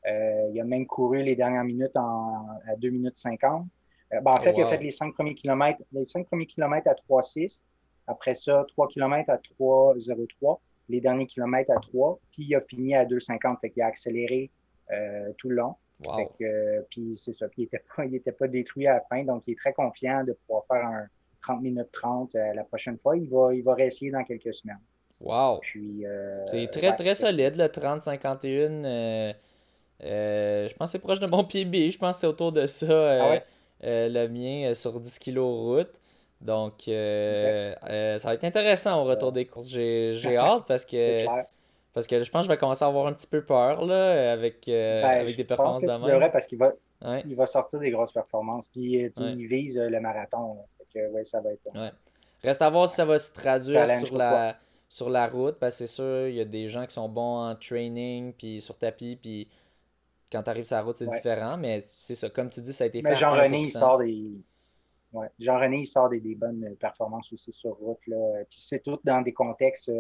Speaker 2: Il a même couru les dernières minutes à 2 minutes 50. En
Speaker 1: Oh,
Speaker 2: fait, il a fait
Speaker 1: wow.
Speaker 2: les 5 premiers kilomètres à 3,6. Après ça, 3 kilomètres à 3,03. Les derniers kilomètres à 3. Puis il a fini à 2,50. Fait qu'il a accéléré tout le long. Fait
Speaker 1: Wow.
Speaker 2: que, puis c'est ça. Puis il était pas détruit à la fin. Donc, il est très confiant de pouvoir faire un 30 minutes 30 la prochaine fois. Il va réessayer dans quelques semaines.
Speaker 1: Wow.
Speaker 2: Puis,
Speaker 1: C'est très
Speaker 2: ouais.
Speaker 1: très
Speaker 2: Fait que,
Speaker 1: solide, le 30-51. Je pense que c'est proche de mon PB. Je pense que c'est autour de ça,
Speaker 2: ah ouais?
Speaker 1: le mien, sur 10 kilos route. Donc,
Speaker 2: OK.
Speaker 1: ça va être intéressant au retour des courses. J'ai hâte
Speaker 2: C'est clair.
Speaker 1: parce que je pense que je vais commencer à avoir un petit peu peur là,
Speaker 2: Ben,
Speaker 1: avec
Speaker 2: je
Speaker 1: des
Speaker 2: pense
Speaker 1: performances
Speaker 2: que
Speaker 1: de
Speaker 2: tu
Speaker 1: même.
Speaker 2: devrais parce
Speaker 1: Ouais,
Speaker 2: il va sortir des grosses performances. Puis, tu sais,
Speaker 1: ouais,
Speaker 2: il vise le marathon. Là. Fait que, ouais, ça va être
Speaker 1: ouais. Reste à voir si
Speaker 2: un
Speaker 1: ça va se traduire
Speaker 2: challenge pour toi.
Speaker 1: sur la route, parce que c'est sûr, il y a des gens qui sont bons en training, puis sur tapis, puis quand tu arrives sur la route, c'est
Speaker 2: Ouais.
Speaker 1: différent, mais c'est ça, comme tu dis, ça a été fait
Speaker 2: Mais
Speaker 1: à un pour
Speaker 2: Jean-René, il
Speaker 1: cent.
Speaker 2: sort des. Ouais. Jean-René, il sort des bonnes performances aussi sur route. Là. Puis c'est tout dans des contextes. Tu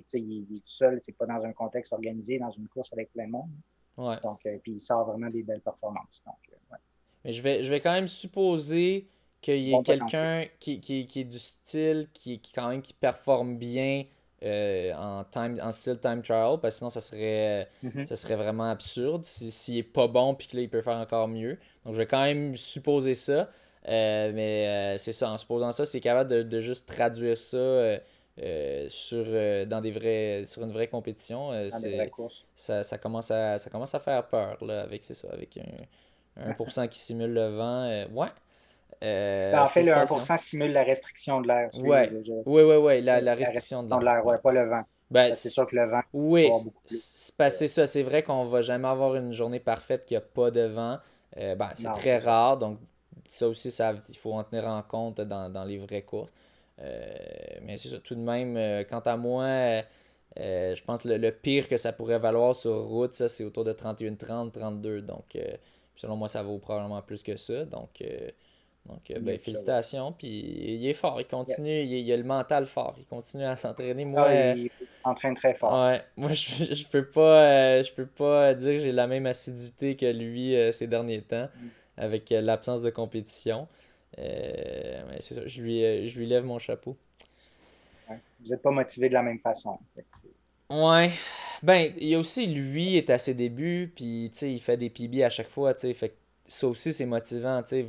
Speaker 2: sais, il est tout seul, c'est pas dans un contexte organisé, dans une course avec plein de monde.
Speaker 1: Ouais.
Speaker 2: Donc, puis il sort vraiment des belles performances. Donc, ouais.
Speaker 1: Mais je vais quand même supposer qu'il y ait
Speaker 2: Bon potentiel.
Speaker 1: quelqu'un qui est du style, qui quand même qui performe bien en style time trial, parce que sinon
Speaker 2: Mhm.
Speaker 1: ça serait vraiment absurde s'il est pas bon puis que là il peut faire encore mieux. Donc je vais quand même supposer ça. Mais c'est ça, en supposant ça, c'est capable de juste traduire ça sur une vraie compétition.
Speaker 2: Dans des vraies courses.
Speaker 1: Ça commence à faire peur là, avec, c'est ça, avec un 1% qui simule le vent. Ouais.
Speaker 2: Ben, en fait, le
Speaker 1: Félicitations.
Speaker 2: 1% simule la restriction de l'air. Excuse,
Speaker 1: Ouais. Ouais, la
Speaker 2: la
Speaker 1: restriction de
Speaker 2: restriction de
Speaker 1: l'air.
Speaker 2: l'air,
Speaker 1: Ouais.
Speaker 2: ouais, pas le vent.
Speaker 1: Ben,
Speaker 2: Parce que c'est sûr que le vent
Speaker 1: oui,
Speaker 2: va beaucoup plus.
Speaker 1: c'est ça. C'est vrai qu'on va jamais avoir une journée parfaite qu'il n'y a pas de vent. Ben, c'est
Speaker 2: Non,
Speaker 1: très
Speaker 2: c'est ça.
Speaker 1: rare. Donc, ça aussi, il faut en tenir en compte dans les vraies courses. Mais c'est ça. Tout de même, quant à moi, Je pense que le pire que ça pourrait valoir sur route, ça, c'est autour de 31-30, 32. Donc, selon moi, ça vaut probablement plus que ça. Donc,
Speaker 2: Mieux
Speaker 1: ben,
Speaker 2: que ça, ouais.
Speaker 1: félicitations. Puis, il est fort, il continue,
Speaker 2: Yes.
Speaker 1: il a le mental fort, il continue à s'entraîner. Moi,
Speaker 2: Ah, il s'entraîne très fort.
Speaker 1: ouais, moi, je peux pas dire que j'ai la même assiduité que lui ces derniers temps,
Speaker 2: Mm.
Speaker 1: avec l'absence de compétition. Mais c'est ça, je lui lève mon chapeau.
Speaker 2: Ouais. Vous n'êtes pas motivé de la même façon. Fait que
Speaker 1: Ouais. Ben, il y a aussi, lui, est à ses débuts, puis, tu sais, il fait des PB à chaque fois, tu sais, fait que ça aussi, c'est motivant, tu sais.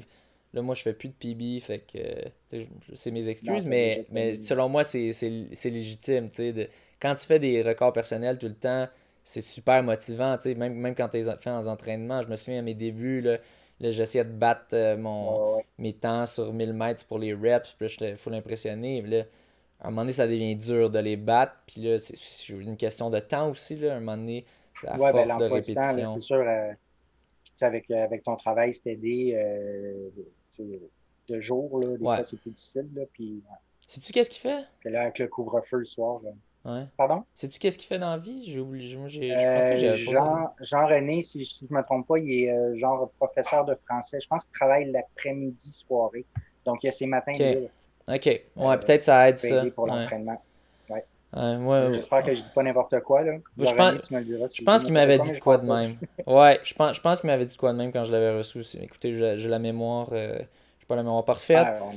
Speaker 1: Là, moi, je fais plus de PB, fait que, tu sais, c'est mes
Speaker 2: non,
Speaker 1: excuses,
Speaker 2: tu as déjà
Speaker 1: mais
Speaker 2: connu.
Speaker 1: selon moi, c'est légitime, tu sais. Quand tu fais des records personnels tout le temps, c'est super motivant, tu sais, même quand tu les fais en entraînement. Je me souviens à mes débuts, là j'essayais de battre
Speaker 2: Ouais, ouais, ouais.
Speaker 1: mes temps sur 1000 mètres pour les reps, puis là, j'étais full impressionné, puis là, à un moment donné, ça devient dur de les battre. Puis là, c'est une question de temps aussi. Là. À un moment donné, c'est à
Speaker 2: Ouais, ben,
Speaker 1: force de
Speaker 2: l'emploi du temps, là,
Speaker 1: répétition.
Speaker 2: c'est sûr. Puis, tu sais, avec ton travail, c'est aidé tu sais, de jour, là, des
Speaker 1: Ouais.
Speaker 2: fois, c'est plus difficile. Là, puis, ouais.
Speaker 1: Sais-tu qu'est-ce qu'il fait?
Speaker 2: Puis là, avec le couvre-feu le soir.
Speaker 1: Ouais.
Speaker 2: Pardon?
Speaker 1: Sais-tu qu'est-ce qu'il fait dans la vie? J'ai oublié. Moi, je pense pas que j'avais posé.
Speaker 2: Jean-René, si je ne me trompe pas, il est genre professeur de français. Je pense qu'il travaille l'après-midi, soirée. Donc, il y a ses matins
Speaker 1: Ok.
Speaker 2: libres
Speaker 1: Ok. Ouais, peut-être ça
Speaker 2: qui
Speaker 1: aide
Speaker 2: peut aider
Speaker 1: ça.
Speaker 2: pour
Speaker 1: Ouais.
Speaker 2: l'entraînement. Ouais.
Speaker 1: Moi,
Speaker 2: J'espère que je dis pas n'importe quoi, là.
Speaker 1: je pense,
Speaker 2: Jean-René, tu me le diras
Speaker 1: je
Speaker 2: si je dis
Speaker 1: pense qu'il
Speaker 2: n'importe
Speaker 1: m'avait
Speaker 2: quoi,
Speaker 1: dit
Speaker 2: mais
Speaker 1: de
Speaker 2: je
Speaker 1: quoi
Speaker 2: pense
Speaker 1: de
Speaker 2: pas.
Speaker 1: même. Ouais, je pense qu'il m'avait dit de quoi de même quand je l'avais reçu aussi. Écoutez, j'ai la mémoire. J'ai pas la mémoire parfaite.
Speaker 2: Ah, on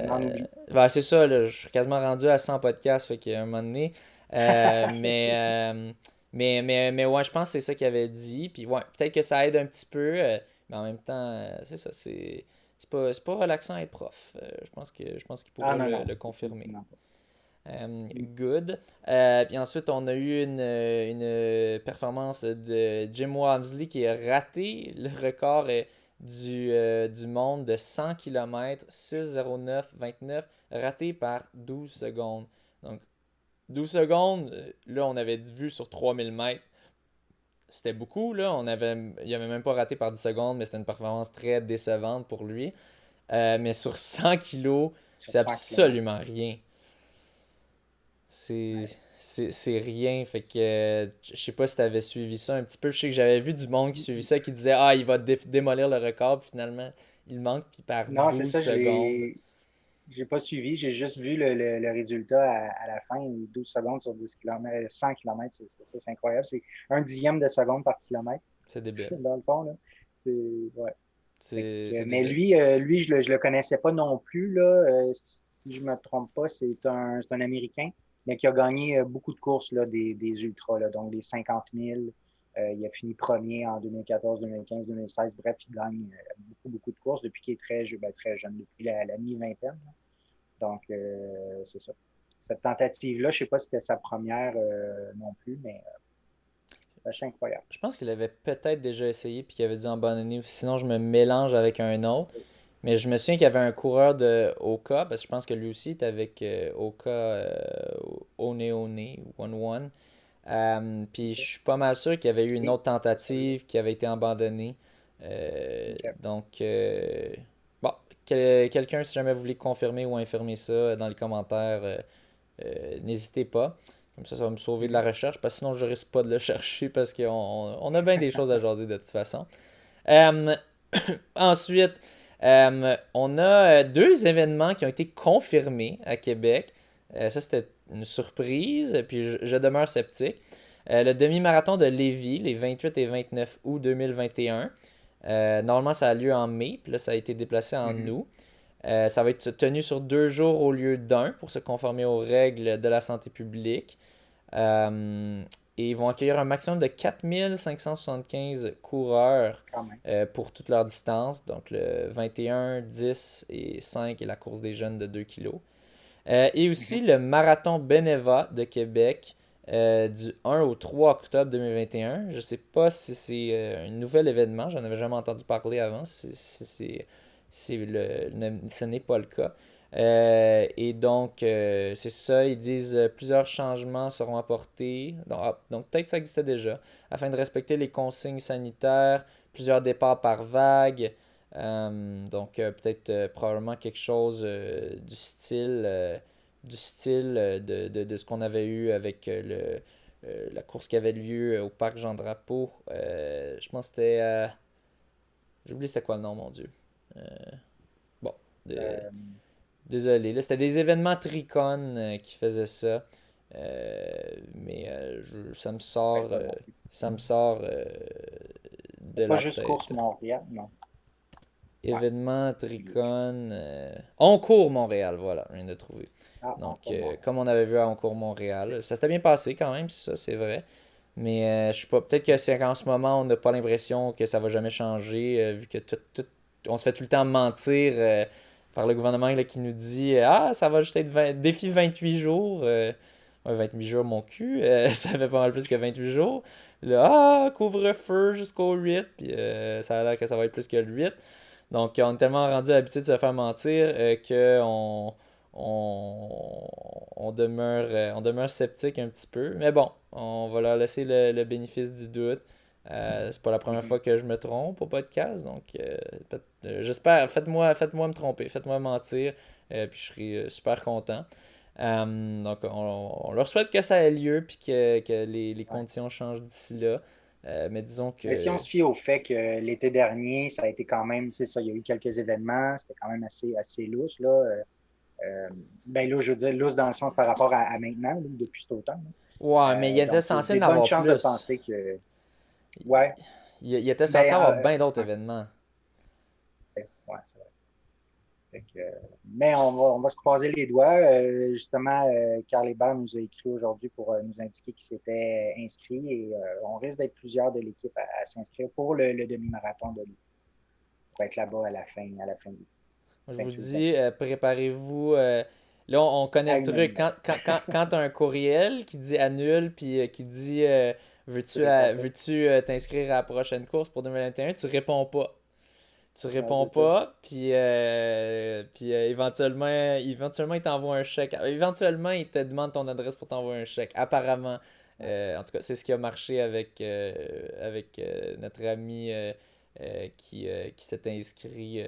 Speaker 2: en oublie.
Speaker 1: Ben, c'est ça, là, je suis quasiment rendu à 100 podcasts, fait qu'à un moment donné. Euh, mais, euh, mais ouais, je pense que c'est ça qu'il avait dit. Puis ouais, peut-être que ça aide un petit peu, mais en même temps, c'est ça, c'est pas relaxant être prof. Je pense qu'il
Speaker 2: Ah
Speaker 1: pourrait
Speaker 2: non,
Speaker 1: le
Speaker 2: non,
Speaker 1: confirmer.
Speaker 2: définitivement pas. Mm.
Speaker 1: Good. Puis ensuite, on a eu une performance de Jim Walmsley qui a raté le record du monde de 100 km, 6:09:29, raté par 12 secondes. Donc, 12 secondes, là, on avait vu sur 3000 mètres, c'était beaucoup, là. Il avait même pas raté par 10 secondes, mais c'était une performance très décevante pour lui. Mais sur 100 kilos,
Speaker 2: Sur
Speaker 1: c'est
Speaker 2: 100 kilomètres.
Speaker 1: absolument rien. C'est,
Speaker 2: Ouais.
Speaker 1: c'est rien. Fait que je sais pas si tu avais suivi ça un petit peu. Je sais que j'avais vu du monde qui suivit ça qui disait ah, il va démolir le record. Puis finalement, il manque puis par
Speaker 2: Non, c'est
Speaker 1: 12
Speaker 2: ça,
Speaker 1: secondes.
Speaker 2: j'ai pas suivi. J'ai juste vu le résultat à la fin, 12 secondes sur 10 km, 100 km, c'est incroyable. C'est un dixième de seconde par kilomètre,
Speaker 1: C'est débile.
Speaker 2: dans le fond, là. C'est, ouais.
Speaker 1: C'est
Speaker 2: Mais
Speaker 1: débile.
Speaker 2: lui, je le connaissais pas non plus, là. Si je me trompe pas, c'est un Américain, mais qui a gagné beaucoup de courses, là, des ultras, là, donc des 50 000. Il a fini premier en 2014, 2015, 2016. Bref, il gagne beaucoup, beaucoup de courses depuis qu'il est très jeune, depuis la mi-vingtaine. Là. Donc, c'est ça. Cette tentative-là, je ne sais pas si c'était sa première non plus, mais
Speaker 1: Je,
Speaker 2: c'est incroyable.
Speaker 1: je pense qu'il avait peut-être déjà essayé puis qu'il avait dû abandonner. Sinon, je me mélange avec un autre. Mais je me souviens qu'il y avait un coureur de Oka, parce que je pense que lui aussi était avec Oka One One ou One One. Puis je
Speaker 2: OK.
Speaker 1: suis pas mal sûr qu'il y avait eu une
Speaker 2: Oui,
Speaker 1: autre
Speaker 2: celui-là.
Speaker 1: tentative qui avait été abandonnée.
Speaker 2: OK.
Speaker 1: Donc, bon, quelqu'un, si jamais vous voulez confirmer ou infirmer ça dans les commentaires, n'hésitez pas. Comme ça va me sauver de la
Speaker 2: Mhm.
Speaker 1: recherche, parce que sinon je risque pas de le chercher parce qu'on a bien des choses à jaser de toute façon. Euh, Ensuite, on a deux événements qui ont été confirmés à Québec. Ça, c'était une surprise, puis je demeure sceptique. Le demi-marathon de Lévis, les 28 et 29 août 2021. Normalement, ça a lieu en mai, puis là, ça a été déplacé en
Speaker 2: Mhm.
Speaker 1: août. Ça va être tenu sur 2 jours au lieu d'un pour se conformer aux règles de la santé publique. Euh, et ils vont accueillir un maximum de 4575 coureurs
Speaker 2: Quand même.
Speaker 1: pour toute leur distance. Donc le 21, 10 et 5 et la course des jeunes de 2 kilos. Et aussi
Speaker 2: Mhm.
Speaker 1: le marathon Beneva de Québec du 1 au 3 octobre 2021. Je ne sais pas si c'est un nouvel événement. J'en avais jamais entendu parler avant. Ce n'est pas le cas. Et donc, c'est ça, ils disent plusieurs changements seront apportés. Donc peut-être que ça existait déjà. Afin de respecter les consignes sanitaires, plusieurs départs par vague. Donc, peut-être probablement quelque chose du style du style de ce qu'on avait eu avec la course qui avait lieu au parc Jean-Drapeau. Je pense que c'était... j'ai oublié c'était quoi le nom, mon Dieu. Euh, bon,
Speaker 2: Euh,
Speaker 1: désolé. Là, c'était des événements Tricon qui faisaient ça. Mais
Speaker 2: ben, moi non plus.
Speaker 1: ça me sort de
Speaker 2: C'est pas
Speaker 1: la
Speaker 2: juste Course
Speaker 1: tête.
Speaker 2: Montréal, non. Ouais.
Speaker 1: Événement Tricon. Oncourt Montréal, voilà, je viens de trouver.
Speaker 2: Ah,
Speaker 1: Donc,
Speaker 2: encore Montréal.
Speaker 1: comme on avait vu à Oncourt Montréal, ça s'était bien passé quand même, ça, c'est vrai. Mais je sais pas, peut-être que c'est qu'en ce moment, on n'a pas l'impression que ça va jamais changer, vu que on se fait tout le temps mentir par le gouvernement là, qui nous dit ah, ça va juste être défi 28 jours. Ouais, 28 jours, mon cul, ça fait pas mal plus que 28 jours. Là, ah, couvre-feu jusqu'au 8, puis ça a l'air que ça va être plus que le 8. Donc, on est tellement rendu habitué de se faire mentir que on demeure sceptique un petit peu. Mais bon, on va leur laisser le bénéfice du doute. C'est pas la première
Speaker 2: Mhm.
Speaker 1: fois que je me trompe au podcast, donc j'espère, faites-moi me tromper, faites-moi mentir, puis je serai super content. Donc on leur souhaite que ça ait lieu, puis que les
Speaker 2: Ouais.
Speaker 1: conditions changent d'ici là. Mais disons
Speaker 2: Mais si on
Speaker 1: que
Speaker 2: se fie au fait que l'été dernier, ça a été quand même, c'est ça, il y a eu quelques événements, c'était quand même assez lousse, là. Ben là, je veux dire, lousse dans le sens par rapport à maintenant, là, depuis cet automne,
Speaker 1: ouais, mais il
Speaker 2: là.
Speaker 1: était
Speaker 2: Donc, il y a
Speaker 1: censé
Speaker 2: des
Speaker 1: en
Speaker 2: bonnes
Speaker 1: avoir
Speaker 2: chances de
Speaker 1: plus.
Speaker 2: penser que,
Speaker 1: Il,
Speaker 2: ouais,
Speaker 1: il était censé
Speaker 2: ben,
Speaker 1: avoir bien d'autres
Speaker 2: ouais,
Speaker 1: événements.
Speaker 2: ouais, c'est vrai. Fait que, mais on va se croiser les doigts. Justement, Carl Hébert nous a écrit aujourd'hui pour nous indiquer qu'il s'était inscrit et on risque d'être plusieurs de l'équipe à s'inscrire pour le demi-marathon de lui, pour être là-bas à la fin du
Speaker 1: Je vous
Speaker 2: 28
Speaker 1: dis,
Speaker 2: 29.
Speaker 1: préparez-vous. Là, on connaît
Speaker 2: À
Speaker 1: le
Speaker 2: une
Speaker 1: truc.
Speaker 2: allumette.
Speaker 1: Quand tu as un courriel qui dit annule, puis qui dit
Speaker 2: Tu réponds pas.
Speaker 1: veux-tu t'inscrire à la prochaine course pour 2021, tu réponds pas. Tu
Speaker 2: Ouais,
Speaker 1: réponds
Speaker 2: c'est ça.
Speaker 1: pas, puis éventuellement, il t'envoie un chèque. Éventuellement, il te demande ton adresse pour t'envoyer un chèque. Apparemment,
Speaker 2: Ouais.
Speaker 1: en tout cas, c'est ce qui a marché avec notre ami qui s'est inscrit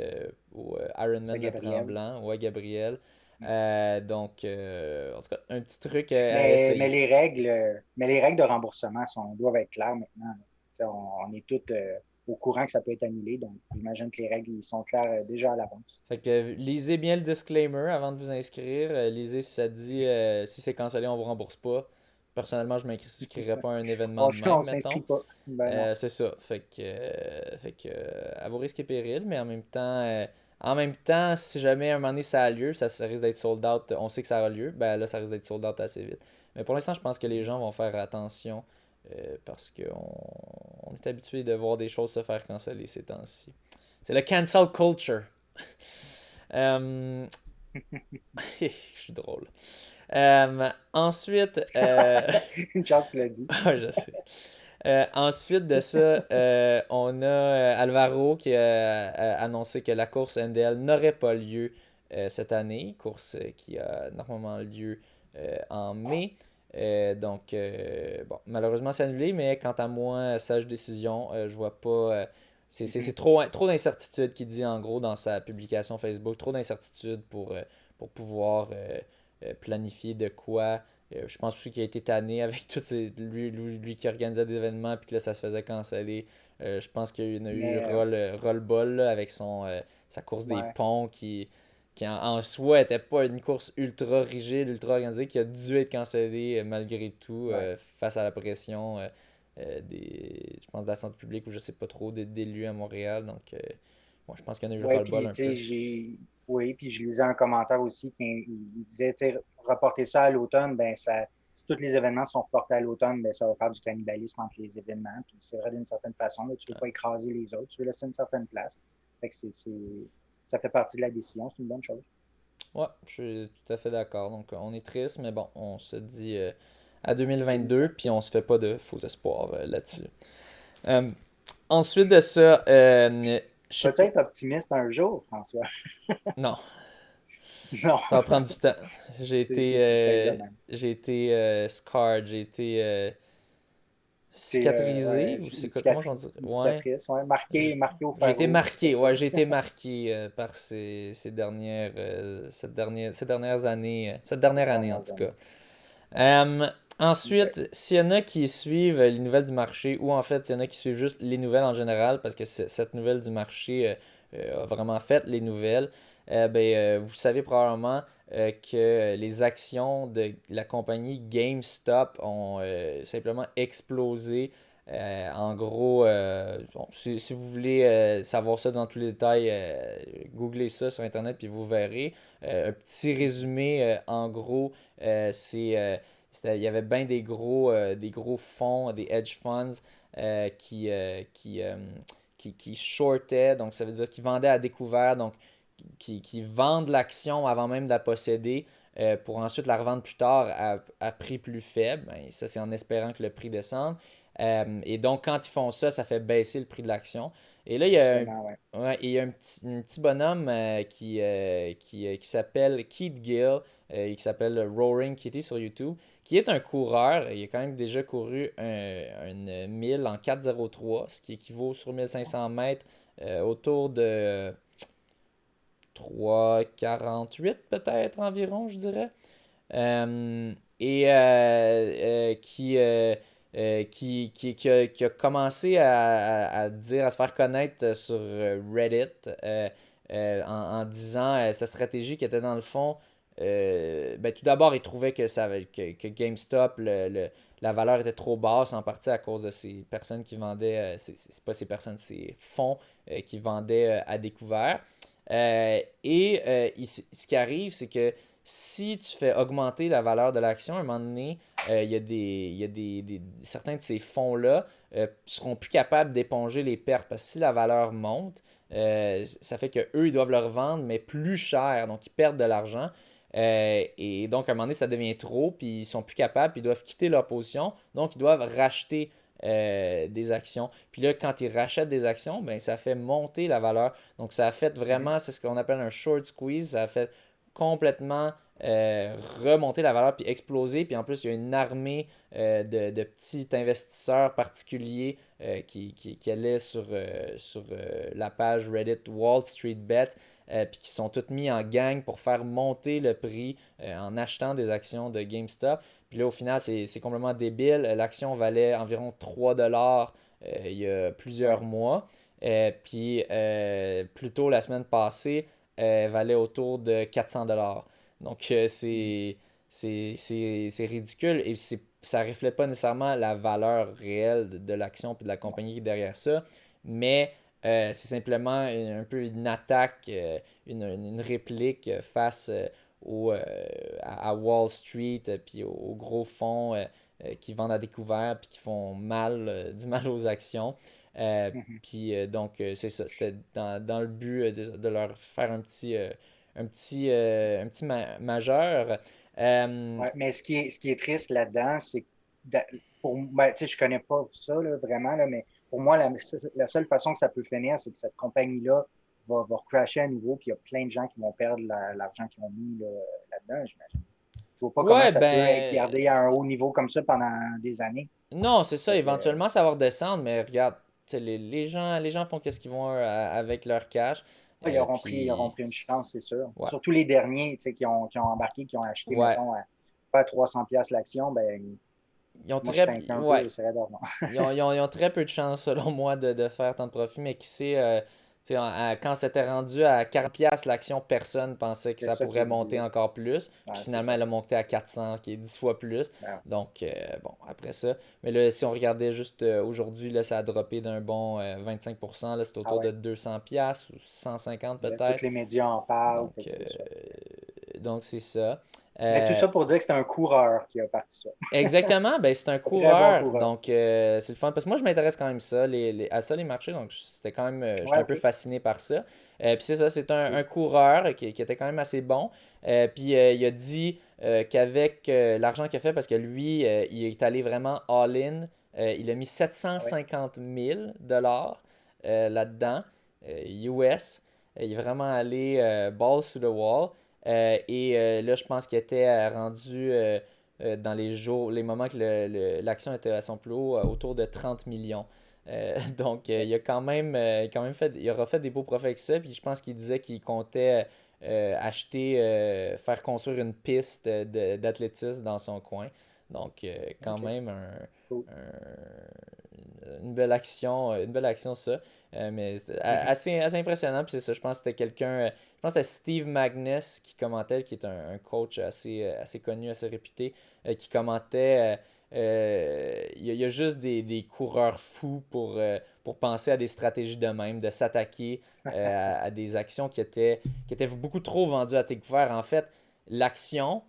Speaker 1: au
Speaker 2: C'est
Speaker 1: Ironman de
Speaker 2: Gabriel.
Speaker 1: Tremblant, ou à Gabriel. Donc, en tout cas, un petit truc à
Speaker 2: Mais
Speaker 1: essayer.
Speaker 2: les règles de remboursement doivent être claires maintenant. Tu sais, on est tous au courant que ça peut être annulé, donc j'imagine que les règles ils sont claires déjà à l'avance.
Speaker 1: Fait que lisez bien le disclaimer avant de vous inscrire. Lisez si ça dit si c'est cancellé, on vous rembourse pas. Personnellement, je m'inscrirais pas à un événement
Speaker 2: On
Speaker 1: de même,
Speaker 2: ne
Speaker 1: mettons.
Speaker 2: s'inscrit pas. Ben non.
Speaker 1: C'est ça. Fait que à vos risques et périls, mais en même temps, si jamais un moment donné ça a lieu, ça risque d'être sold out. On sait que ça a lieu, ben là, ça risque d'être sold out assez vite. Mais pour l'instant, je pense que les gens vont faire attention parce qu'on est habitué de voir des choses se faire canceller ces temps-ci. C'est le cancel culture. Euh, je suis drôle. Ensuite,
Speaker 2: Une chance, tu l'as dit.
Speaker 1: ouais, je sais. Ensuite de ça, on a Alvaro qui a annoncé que la course NDL n'aurait pas lieu cette année, course qui a normalement lieu en mai. Donc, bon, malheureusement, c'est annulé, mais quant à moi, sage décision, je vois pas. C'est
Speaker 2: Mhm.
Speaker 1: trop d'incertitudes qu'il dit en gros dans sa publication Facebook, trop d'incertitudes pour pouvoir planifier de quoi. Je pense aussi qu'il a été tanné avec lui qui organisait des événements puis que là ça se faisait canceller. Je pense qu'il y en a eu
Speaker 2: Mais,
Speaker 1: roll-ball là, avec sa course des
Speaker 2: ouais,
Speaker 1: ponts qui en soi était pas une course ultra rigide, ultra organisée, qui a dû être cancellée malgré tout
Speaker 2: ouais.
Speaker 1: face à la pression je pense de la santé publique ou je sais pas trop d'élus à Montréal. Donc bon, je pense qu'il y en a eu
Speaker 2: Ouais,
Speaker 1: roll-ball
Speaker 2: puis,
Speaker 1: un
Speaker 2: tu sais,
Speaker 1: peu.
Speaker 2: oui, puis je lisais un commentaire aussi qui il disait, tu sais, reporter ça à l'automne, ben, si tous les événements sont reportés à l'automne, ben, ça va faire du cannibalisme entre les événements. Puis c'est vrai d'une certaine façon, là, tu veux pas écraser les autres, tu veux laisser une certaine place. Fait que ça fait partie de la décision, c'est une bonne chose.
Speaker 1: Ouais, je suis tout à fait d'accord. Donc, on est triste, mais bon, on se dit à 2022,
Speaker 2: 2020.
Speaker 1: puis on se fait pas de faux espoirs là-dessus. Euh, Ensuite de ça, je sais
Speaker 2: Peux-tu
Speaker 1: pas.
Speaker 2: être optimiste un jour, François?
Speaker 1: Non,
Speaker 2: Non,
Speaker 1: ça va prendre du temps. J'ai
Speaker 2: c'est
Speaker 1: été,
Speaker 2: plus sec de même.
Speaker 1: scarred, j'ai été cicatrisé, ou
Speaker 2: Une
Speaker 1: c'est quoi, comment on dit?
Speaker 2: cicatrice, une
Speaker 1: Ouais.
Speaker 2: cicatrice, ouais, marqué au
Speaker 1: J'ai
Speaker 2: fer
Speaker 1: été
Speaker 2: rouge, je sais
Speaker 1: marqué,
Speaker 2: pas.
Speaker 1: ouais, j'ai été marqué par ces dernières années, cette dernière année en
Speaker 2: Dernières
Speaker 1: tout cas.
Speaker 2: années. Ouais. OK.
Speaker 1: Ensuite, s'il y en a qui suivent les nouvelles du marché, ou en fait, s'il y en a qui suivent juste les nouvelles en général, parce que cette nouvelle du marché a vraiment fait les nouvelles, vous savez probablement que les actions de la compagnie GameStop ont simplement explosé. En gros, bon, si vous voulez savoir ça dans tous les détails, googlez ça sur Internet puis vous verrez. Un petit
Speaker 2: Mhm.
Speaker 1: résumé, en gros, il y avait bien des gros fonds, des hedge funds euh, qui, euh, qui, euh, qui shortaient, donc ça veut dire qu'ils vendaient à découvert, donc qui vendent l'action avant même de la posséder pour ensuite la revendre plus tard à prix plus faible. Ben, ça, c'est en espérant que le prix descende. Et donc, quand ils font ça, ça fait baisser le prix de l'action. Et là,
Speaker 2: Justement, ouais.
Speaker 1: il y a un petit bonhomme qui s'appelle Keith Gill, et qui s'appelle Roaring Kitty sur YouTube, qui est un coureur. Il a quand même déjà couru une 1000 en 4,03, ce qui équivaut sur 1500 mètres autour de 3,48 peut-être environ, je dirais. Et qui a commencé à dire, à se faire connaître sur Reddit en disant sa stratégie qui était dans le fond. Tout d'abord, il trouvait que GameStop, la valeur était trop basse, en partie à cause de ces personnes qui vendaient, c'est pas ces personnes, ces fonds qui vendaient à découvert. Ce qui arrive, c'est que si tu fais augmenter la valeur de l'action, à un moment donné, certains de ces fonds-là seront plus capables d'éponger les pertes. Parce que si la valeur monte, ça fait qu'eux, ils doivent le revendre, mais plus cher. Donc, ils perdent de l'argent. Et donc, à un moment donné, ça devient trop, puis ils sont plus capables, puis ils doivent quitter leur position. Donc, ils doivent racheter des actions. Puis là, quand ils rachètent des actions, ben, ça fait monter la valeur. Donc, ça a fait
Speaker 2: Mhm.
Speaker 1: vraiment, c'est ce qu'on appelle un short squeeze. Ça a fait complètement remonter la valeur puis exploser. Puis en plus, il y a une armée de petits investisseurs particuliers qui allaient sur la page Reddit Wall Street Bet. Puis qui sont tous mis en gang pour faire monter le prix en achetant des actions de GameStop. Puis là, au final, c'est complètement débile. L'action valait environ 3 dollars il y a plusieurs
Speaker 2: Ouais.
Speaker 1: mois. Puis plus tôt la semaine passée, valait autour de 400 dollars. Donc
Speaker 2: Mhm.
Speaker 1: c'est ridicule et ça ne reflète pas nécessairement la valeur réelle de l'action et de la
Speaker 2: Non.
Speaker 1: compagnie derrière ça, mais c'est simplement un peu une attaque, une réplique face à Wall Street puis aux gros fonds qui vendent à découvert puis qui font du mal aux actions.
Speaker 2: Mhm.
Speaker 1: C'est ça, c'était dans le but de leur faire un petit majeur. Euh,
Speaker 2: Ouais, mais ce qui est triste là-dedans, c'est que ben, tu sais, je connais pas ça là, vraiment, là, mais pour moi, la seule façon que ça peut finir, c'est que cette compagnie-là va crasher à nouveau, puis il y a plein de gens qui vont perdre l'argent qu'ils ont mis là, là-dedans, j'imagine. Je vois pas comment
Speaker 1: ouais,
Speaker 2: ça peut être
Speaker 1: ben,
Speaker 2: gardé à un haut niveau comme ça pendant des années.
Speaker 1: non, c'est ça,
Speaker 2: Fait que,
Speaker 1: éventuellement ça va redescendre, mais regarde, tu sais, les gens font qu'est-ce qu'ils vont avec leur cash.
Speaker 2: ils auront
Speaker 1: Puis,
Speaker 2: pris une chance, c'est sûr.
Speaker 1: ouais,
Speaker 2: Surtout les derniers, tu sais, qui ont embarqué, qui ont acheté,
Speaker 1: ouais,
Speaker 2: mettons, pas à 300 pièces l'action, ben,
Speaker 1: ils ont
Speaker 2: moi, je
Speaker 1: très,
Speaker 2: panierais un peu,
Speaker 1: ouais,
Speaker 2: j'essaierais d'or.
Speaker 1: ils ont très peu de chance, selon moi, de faire tant de profit, mais qui sait, tu sais, quand c'était rendu à 40$ l'action, personne pensait que
Speaker 2: C'était
Speaker 1: ça
Speaker 2: ça que
Speaker 1: pourrait
Speaker 2: je
Speaker 1: monter
Speaker 2: disais.
Speaker 1: encore plus. Puis
Speaker 2: Ouais, c'est
Speaker 1: finalement,
Speaker 2: ça.
Speaker 1: elle a monté à 400, qui est 10 fois plus.
Speaker 2: Ben,
Speaker 1: Donc, bon, après ça. Mais là, si on regardait juste aujourd'hui, là, ça a droppé d'un bon 25%. Là, c'est
Speaker 2: ah
Speaker 1: autour de
Speaker 2: ouais.
Speaker 1: 200$ ou 150
Speaker 2: Tous
Speaker 1: peut-être.
Speaker 2: les médias en parlent,
Speaker 1: Donc,
Speaker 2: fait que c'est ça.
Speaker 1: c'est ça.
Speaker 2: Mais tout
Speaker 1: Euh,
Speaker 2: ça pour dire que c'est un coureur qui a parti ça.
Speaker 1: Exactement, ben c'est un
Speaker 2: Un très bon
Speaker 1: coureur,
Speaker 2: coureur.
Speaker 1: donc c'est le fun. Parce que moi, je m'intéresse quand même à ça, les marchés, donc c'était quand même, j'étais
Speaker 2: Ouais,
Speaker 1: un peu
Speaker 2: OK.
Speaker 1: fasciné par ça. Puis c'est ça, c'est un
Speaker 2: Cool.
Speaker 1: coureur qui était quand même assez bon. Puis il a dit qu'avec l'argent qu'il a fait, parce que lui, il est allé vraiment all-in, il a mis
Speaker 2: Ah ouais.
Speaker 1: 750 000 $ là-dedans, US. Il est vraiment allé balls to the wall. Là, je pense qu'il était rendu dans les moments que l'action était à son plus haut, autour de 30 millions. Donc, il aura fait des beaux profits avec ça. Puis je pense qu'il disait qu'il comptait faire construire une piste d'athlétisme dans son coin. Donc, quand
Speaker 2: OK,
Speaker 1: même
Speaker 2: cool.
Speaker 1: une belle action ça. Mais c'était
Speaker 2: Mhm.
Speaker 1: assez impressionnant. Puis c'est ça, je pense que c'était je pense que c'était Steve Magnus qui commentait, qui est un coach assez connu, assez réputé, qui commentait. Il y a juste des coureurs fous pour penser à des stratégies de même, de s'attaquer à des actions qui étaient beaucoup trop vendues à découvert. En fait, l'action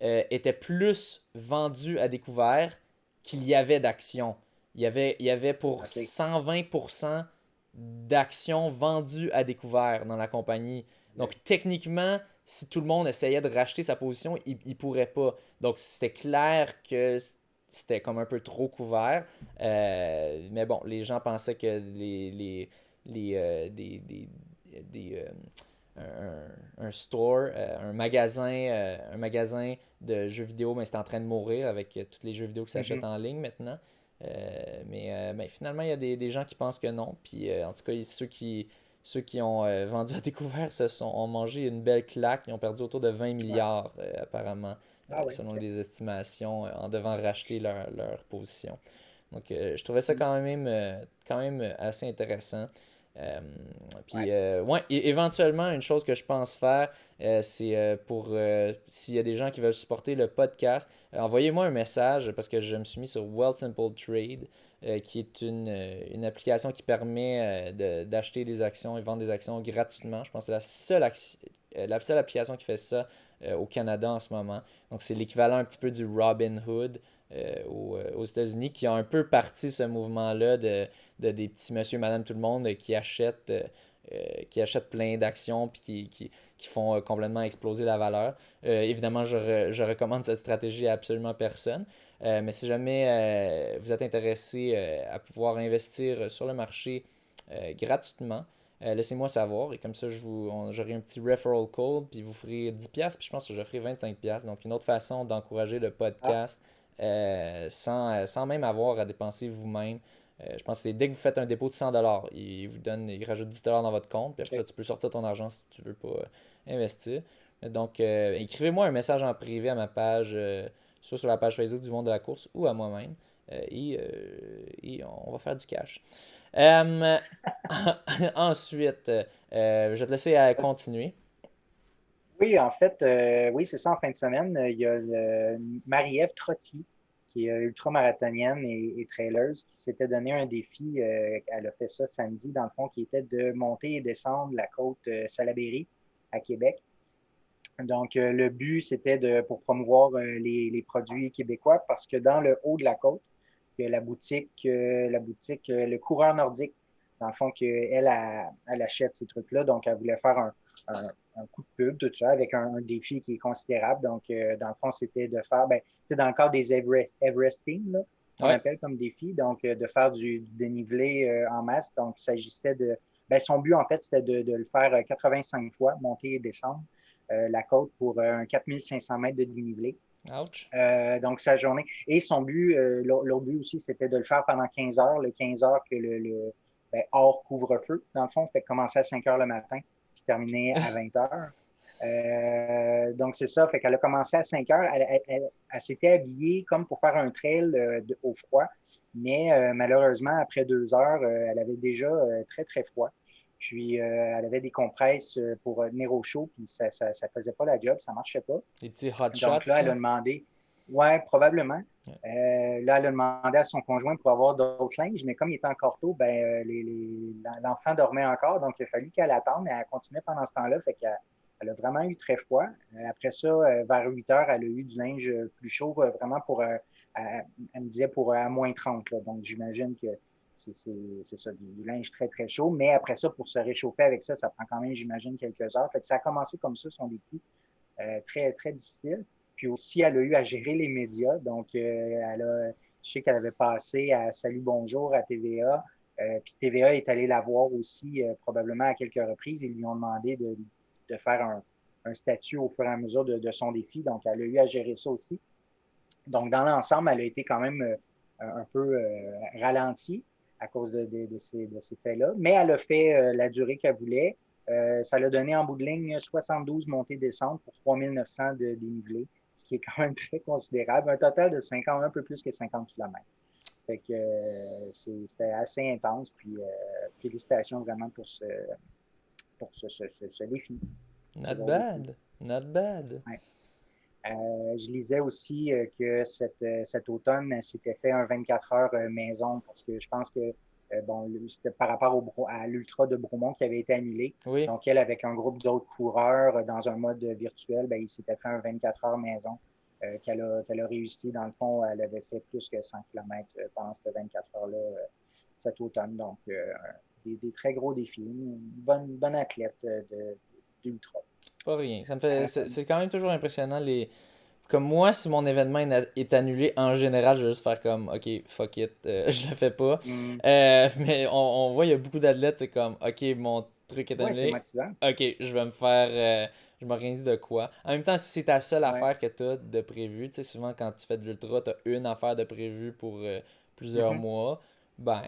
Speaker 1: était plus vendue à découvert qu'il y avait d'actions. Il y avait pour
Speaker 2: OK.
Speaker 1: 120% d'actions vendues à découvert dans la compagnie. Donc, techniquement, si tout le monde essayait de racheter sa position, il ne pourrait pas. Donc, c'était clair que c'était comme un peu trop couvert. Mais bon, les gens pensaient que des, un store, un magasin de jeux vidéo, mais c'est en train de mourir avec tous les jeux vidéo qui s'achètent
Speaker 2: Mhm.
Speaker 1: en ligne maintenant. Mais finalement, il y a des gens qui pensent que non. Puis en tout cas, ceux qui ont vendu à découvert ont mangé une belle claque. Ils ont perdu autour de 20
Speaker 2: Ouais.
Speaker 1: milliards apparemment,
Speaker 2: Ah oui,
Speaker 1: selon
Speaker 2: OK.
Speaker 1: les estimations, en devant racheter leur position. Donc je trouvais ça
Speaker 2: Mm.
Speaker 1: quand même assez intéressant. Euh,
Speaker 2: Ouais.
Speaker 1: Puis, ouais, éventuellement, une chose que je pense faire, c'est s'il y a des gens qui veulent supporter le podcast, envoyez-moi un message parce que je me suis mis sur Wealthsimple Trade, qui est une application qui permet d'acheter des actions et vendre des actions gratuitement. Je pense que c'est la seule application qui fait ça au Canada en ce moment. Donc, c'est l'équivalent un petit peu du Robinhood aux États-Unis, qui a un peu parti ce mouvement-là de des petits monsieur, madame, tout le monde qui achètent plein d'actions puis qui font complètement exploser la valeur. Évidemment, je recommande cette stratégie à absolument personne. Mais si jamais vous êtes intéressé à pouvoir investir sur le marché gratuitement, laissez-moi savoir et comme ça, j'aurai un petit referral code puis vous ferez 10$, puis je pense que je ferai 25$. Donc, une autre façon d'encourager le
Speaker 2: Ah,
Speaker 1: podcast sans même avoir à dépenser vous-même. Je pense que c'est dès que vous faites un dépôt de 100$, il rajoute 10$ dans votre compte, puis après
Speaker 2: OK.
Speaker 1: ça, tu peux sortir ton argent si tu veux pas investir. Donc, écrivez-moi un message en privé à ma page, soit sur la page Facebook du Monde de la course ou à moi-même, et on va faire du cash. Euh, Ensuite, je vais te laisser continuer.
Speaker 2: Oui, en fait, oui, c'est ça, en fin de semaine, il y a Marie-Ève Trottier, qui est ultramarathonienne et traileuse, qui s'était donné un défi. Elle a fait ça samedi, dans le fond, qui était de monter et descendre la côte Salaberry à Québec. Donc, le but, c'était pour promouvoir les produits québécois, parce que dans le haut de la côte, il y a la boutique Le Coureur Nordique, dans le fond, elle achète ces trucs-là. Donc, elle voulait faire un coup de pub, tout ça, avec un défi qui est considérable. Donc, dans le fond, c'était de faire, ben, dans le cadre des Everesting, là, qu'on
Speaker 1: Ouais.
Speaker 2: appelle comme défi, donc de faire du dénivelé en masse. Donc, il s'agissait ben, son but, en fait, c'était de le faire 85 fois, monter et descendre la côte pour un 4500 mètres de dénivelé.
Speaker 1: Ouch.
Speaker 2: Donc, sa journée. Et son but, l'autre but aussi, c'était de le faire pendant 15 heures, le 15 heures que ben, hors couvre-feu, dans le fond, fait commencer à 5 heures le matin, puis terminer à 20 heures. Donc, c'est ça. Fait qu'elle a commencé à 5 heures. Elle s'était habillée comme pour faire un trail au froid. Mais malheureusement, après 2 heures, elle avait déjà très, très froid. Puis, elle avait des compresses pour tenir au chaud, puis ça ne faisait pas la job, ça ne marchait pas.
Speaker 1: Des petits hot
Speaker 2: Donc
Speaker 1: shots,
Speaker 2: là, elle a
Speaker 1: là.
Speaker 2: demandé, ouais, probablement.
Speaker 1: Ouais.
Speaker 2: Là, elle a demandé à son conjoint pour avoir d'autres linges, mais comme il était encore tôt, ben, l'enfant dormait encore, donc il a fallu qu'elle attende, et elle continuait pendant ce temps-là, fait qu'elle a vraiment eu très froid. Après ça, vers 8 heures, elle a eu du linge plus chaud, vraiment elle me disait pour à moins 30, là. Donc j'imagine que c'est ça, du linge très, très chaud. Mais après ça, pour se réchauffer avec ça, ça prend quand même, j'imagine, quelques heures. Fait que ça a commencé comme ça, son défi. Très, très difficile. Puis aussi, elle a eu à gérer les médias. Donc, je sais qu'elle avait passé à Salut Bonjour à TVA. Puis TVA est allé la voir aussi, probablement à quelques reprises. Ils lui ont demandé de faire un statut au fur et à mesure de son défi. Donc, elle a eu à gérer ça aussi. Donc, dans l'ensemble, elle a été quand même un peu ralentie à cause de ces faits-là, mais elle a fait la durée qu'elle voulait. Ça l'a donné en bout de ligne 72 montées-descentes pour 3900 de dénivelé, ce qui est quand même très considérable. Un total de 50, un peu plus que 50 km. Fait que c'était assez intense. Puis félicitations vraiment pour ce défi.
Speaker 1: Not bad. Not bad.
Speaker 2: Ouais. Je lisais aussi que cet automne, elle s'était fait un 24 heures maison parce que je pense que bon, c'était par rapport à l'Ultra de Bromont qui avait été annulé.
Speaker 1: Oui.
Speaker 2: Donc, elle, avec un groupe d'autres coureurs dans un mode virtuel, ben, il s'était fait un 24 heures maison qu'elle a réussi. Dans le fond, elle avait fait plus que 100 km pendant ces 24 heures-là cet automne. Donc, des très gros défis. Une bonne athlète d'Ultra.
Speaker 1: Pas rien. C'est quand même toujours impressionnant comme moi, si mon événement est annulé, en général, je vais juste faire comme, ok, fuck it, je le fais pas. Mais on voit, il y a beaucoup d'athlètes, c'est comme, ok, mon truc est
Speaker 2: Ouais, c'est
Speaker 1: annulé,
Speaker 2: motivant.
Speaker 1: ok, je vais me faire, je m'organise de quoi. En même temps, si c'est ta seule
Speaker 2: Ouais.
Speaker 1: affaire que tu as de prévu, tu sais, souvent quand tu fais de l'ultra, tu as une affaire de prévu pour plusieurs mois, ben,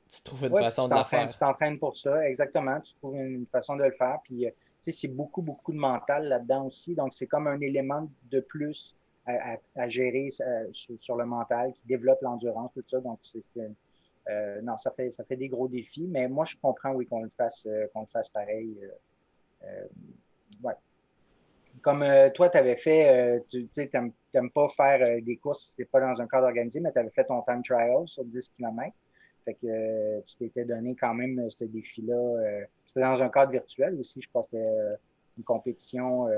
Speaker 1: tu trouves une
Speaker 2: Ouais,
Speaker 1: façon de la faire.
Speaker 2: tu t'entraînes pour ça, exactement. Tu trouves une façon de le faire. Puis, tu sais, c'est beaucoup, beaucoup de mental là-dedans aussi. Donc, c'est comme un élément de plus à gérer sur le mental qui développe l'endurance, tout ça. Donc, non, ça fait des gros défis. Mais moi, je comprends, oui, qu'on le fasse pareil. Ouais. Comme toi, tu avais fait, tu sais, t'aimes pas faire des courses si c'est pas dans un cadre organisé, mais tu avais fait ton time trial sur 10 km. Fait que tu t'étais donné quand même ce défi-là. C'était dans un cadre virtuel aussi, je pense que c'était une compétition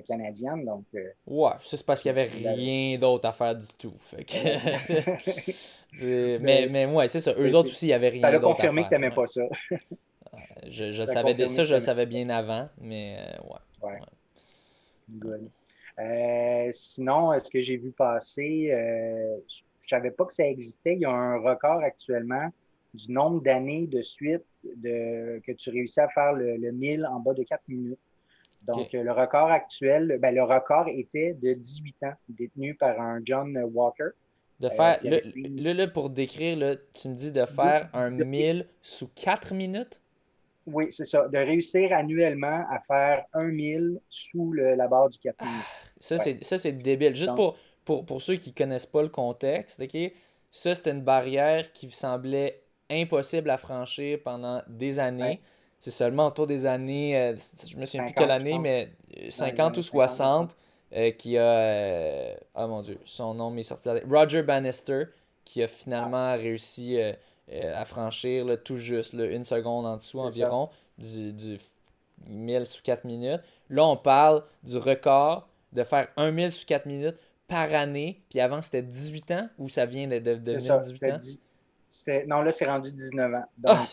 Speaker 2: canadienne. Donc,
Speaker 1: Ouais, ça c'est parce qu'il y avait rien d'autre à faire du tout. Fait que... mais ouais, c'est ça. Eux autres aussi, il y avait
Speaker 2: ça
Speaker 1: rien
Speaker 2: l'a
Speaker 1: d'autre à
Speaker 2: confirmé que tu
Speaker 1: faire.
Speaker 2: n'aimais pas ça.
Speaker 1: Je
Speaker 2: Ça a
Speaker 1: savais
Speaker 2: confirmé
Speaker 1: ça,
Speaker 2: que
Speaker 1: je
Speaker 2: tu
Speaker 1: le
Speaker 2: n'aimais
Speaker 1: savais
Speaker 2: pas
Speaker 1: bien avant, mais
Speaker 2: ça. Ouais,
Speaker 1: ouais.
Speaker 2: good. Sinon, ce que j'ai vu passer, je savais pas que ça existait. Il y a un record actuellement du nombre d'années de suite que tu réussis à faire le 1000 en bas de 4 minutes. Donc,
Speaker 1: Okay.
Speaker 2: le record actuel, ben, le record était de 18 ans, détenu par un John Walker.
Speaker 1: De faire,
Speaker 2: Qui avait pris
Speaker 1: là, pour décrire, là, tu me dis de faire un 1000 sous 4 minutes?
Speaker 2: Oui, c'est ça. De réussir annuellement à faire un 1000 sous la barre du 4 minutes.
Speaker 1: Ça,
Speaker 2: Ouais.
Speaker 1: c'est débile. Juste
Speaker 2: Donc,
Speaker 1: pour ceux qui connaissent pas le contexte, ok? Ça, c'était une barrière qui semblait impossible à franchir pendant des
Speaker 2: ouais,
Speaker 1: années. C'est seulement autour des années, je me souviens plus quelle
Speaker 2: 50, je
Speaker 1: année,
Speaker 2: pense.
Speaker 1: mais
Speaker 2: Dans les
Speaker 1: 50 ou
Speaker 2: années 50, 60.
Speaker 1: 60, qui a, oh mon Dieu, son nom m'est sorti. Roger Bannister, qui a
Speaker 2: Ah,
Speaker 1: finalement réussi à franchir là, tout juste, là, une seconde en dessous
Speaker 2: c'est ça.
Speaker 1: environ, du 1000 sous 4 minutes. Là, on parle du record de faire 1000 sous 4 minutes par année. Puis avant, c'était 18 ans ou ça vient de
Speaker 2: C'est
Speaker 1: devenir
Speaker 2: ça.
Speaker 1: 18 ans?
Speaker 2: Non, là, c'est rendu 19 ans.
Speaker 1: Ah!
Speaker 2: Donc,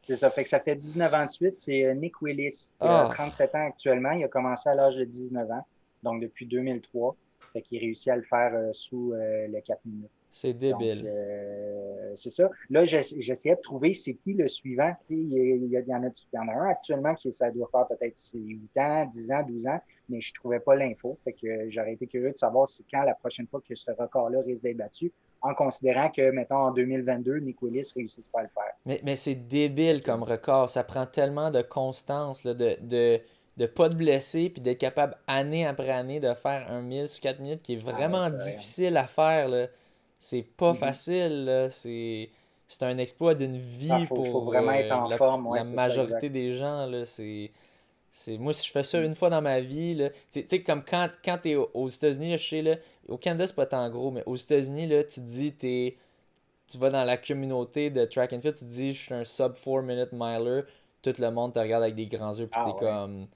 Speaker 2: c'est ça. Fait que ça fait 19 ans de suite. C'est Nick Willis qui a
Speaker 1: Ah!
Speaker 2: 37 ans actuellement. Il a commencé à l'âge de 19 ans, donc depuis 2003. Fait qu'il réussit à le faire sous les 4 minutes.
Speaker 1: C'est
Speaker 2: Donc,
Speaker 1: débile.
Speaker 2: c'est ça. Là, j'essayais de trouver c'est qui le suivant. Il y en a un actuellement qui ça doit faire peut-être 8 ans, 10 ans, 12 ans, mais je ne trouvais pas l'info. Fait que j'aurais été curieux de savoir c'est quand la prochaine fois que ce record-là risque d'être battu, en considérant que, mettons, en 2022, Nick Willis réussit pas à le faire.
Speaker 1: Mais c'est débile comme record. Ça prend tellement de constance là, de pas te blesser puis d'être capable année après année de faire un 1000 sur 4 minutes qui est
Speaker 2: Ah ouais,
Speaker 1: vraiment
Speaker 2: c'est vrai.
Speaker 1: difficile à faire. Là. C'est pas
Speaker 2: Mm-hmm.
Speaker 1: facile. Là. C'est un exploit d'une
Speaker 2: Ah,
Speaker 1: vie
Speaker 2: faut
Speaker 1: pour
Speaker 2: vraiment être en forme. Ouais,
Speaker 1: la
Speaker 2: c'est ça, exact.
Speaker 1: majorité des gens. Là. Moi, si je fais ça une fois dans ma vie, là, tu sais, comme quand t'es aux États-Unis, là, je sais, là, au Canada, c'est pas tant gros, mais aux États-Unis, là, tu te dis, tu vas dans la communauté de track and field, tu te dis, je suis un sub 4 minute miler, tout le monde te regarde avec des grands yeux, puis
Speaker 2: Ah
Speaker 1: t'es
Speaker 2: ouais.
Speaker 1: comme,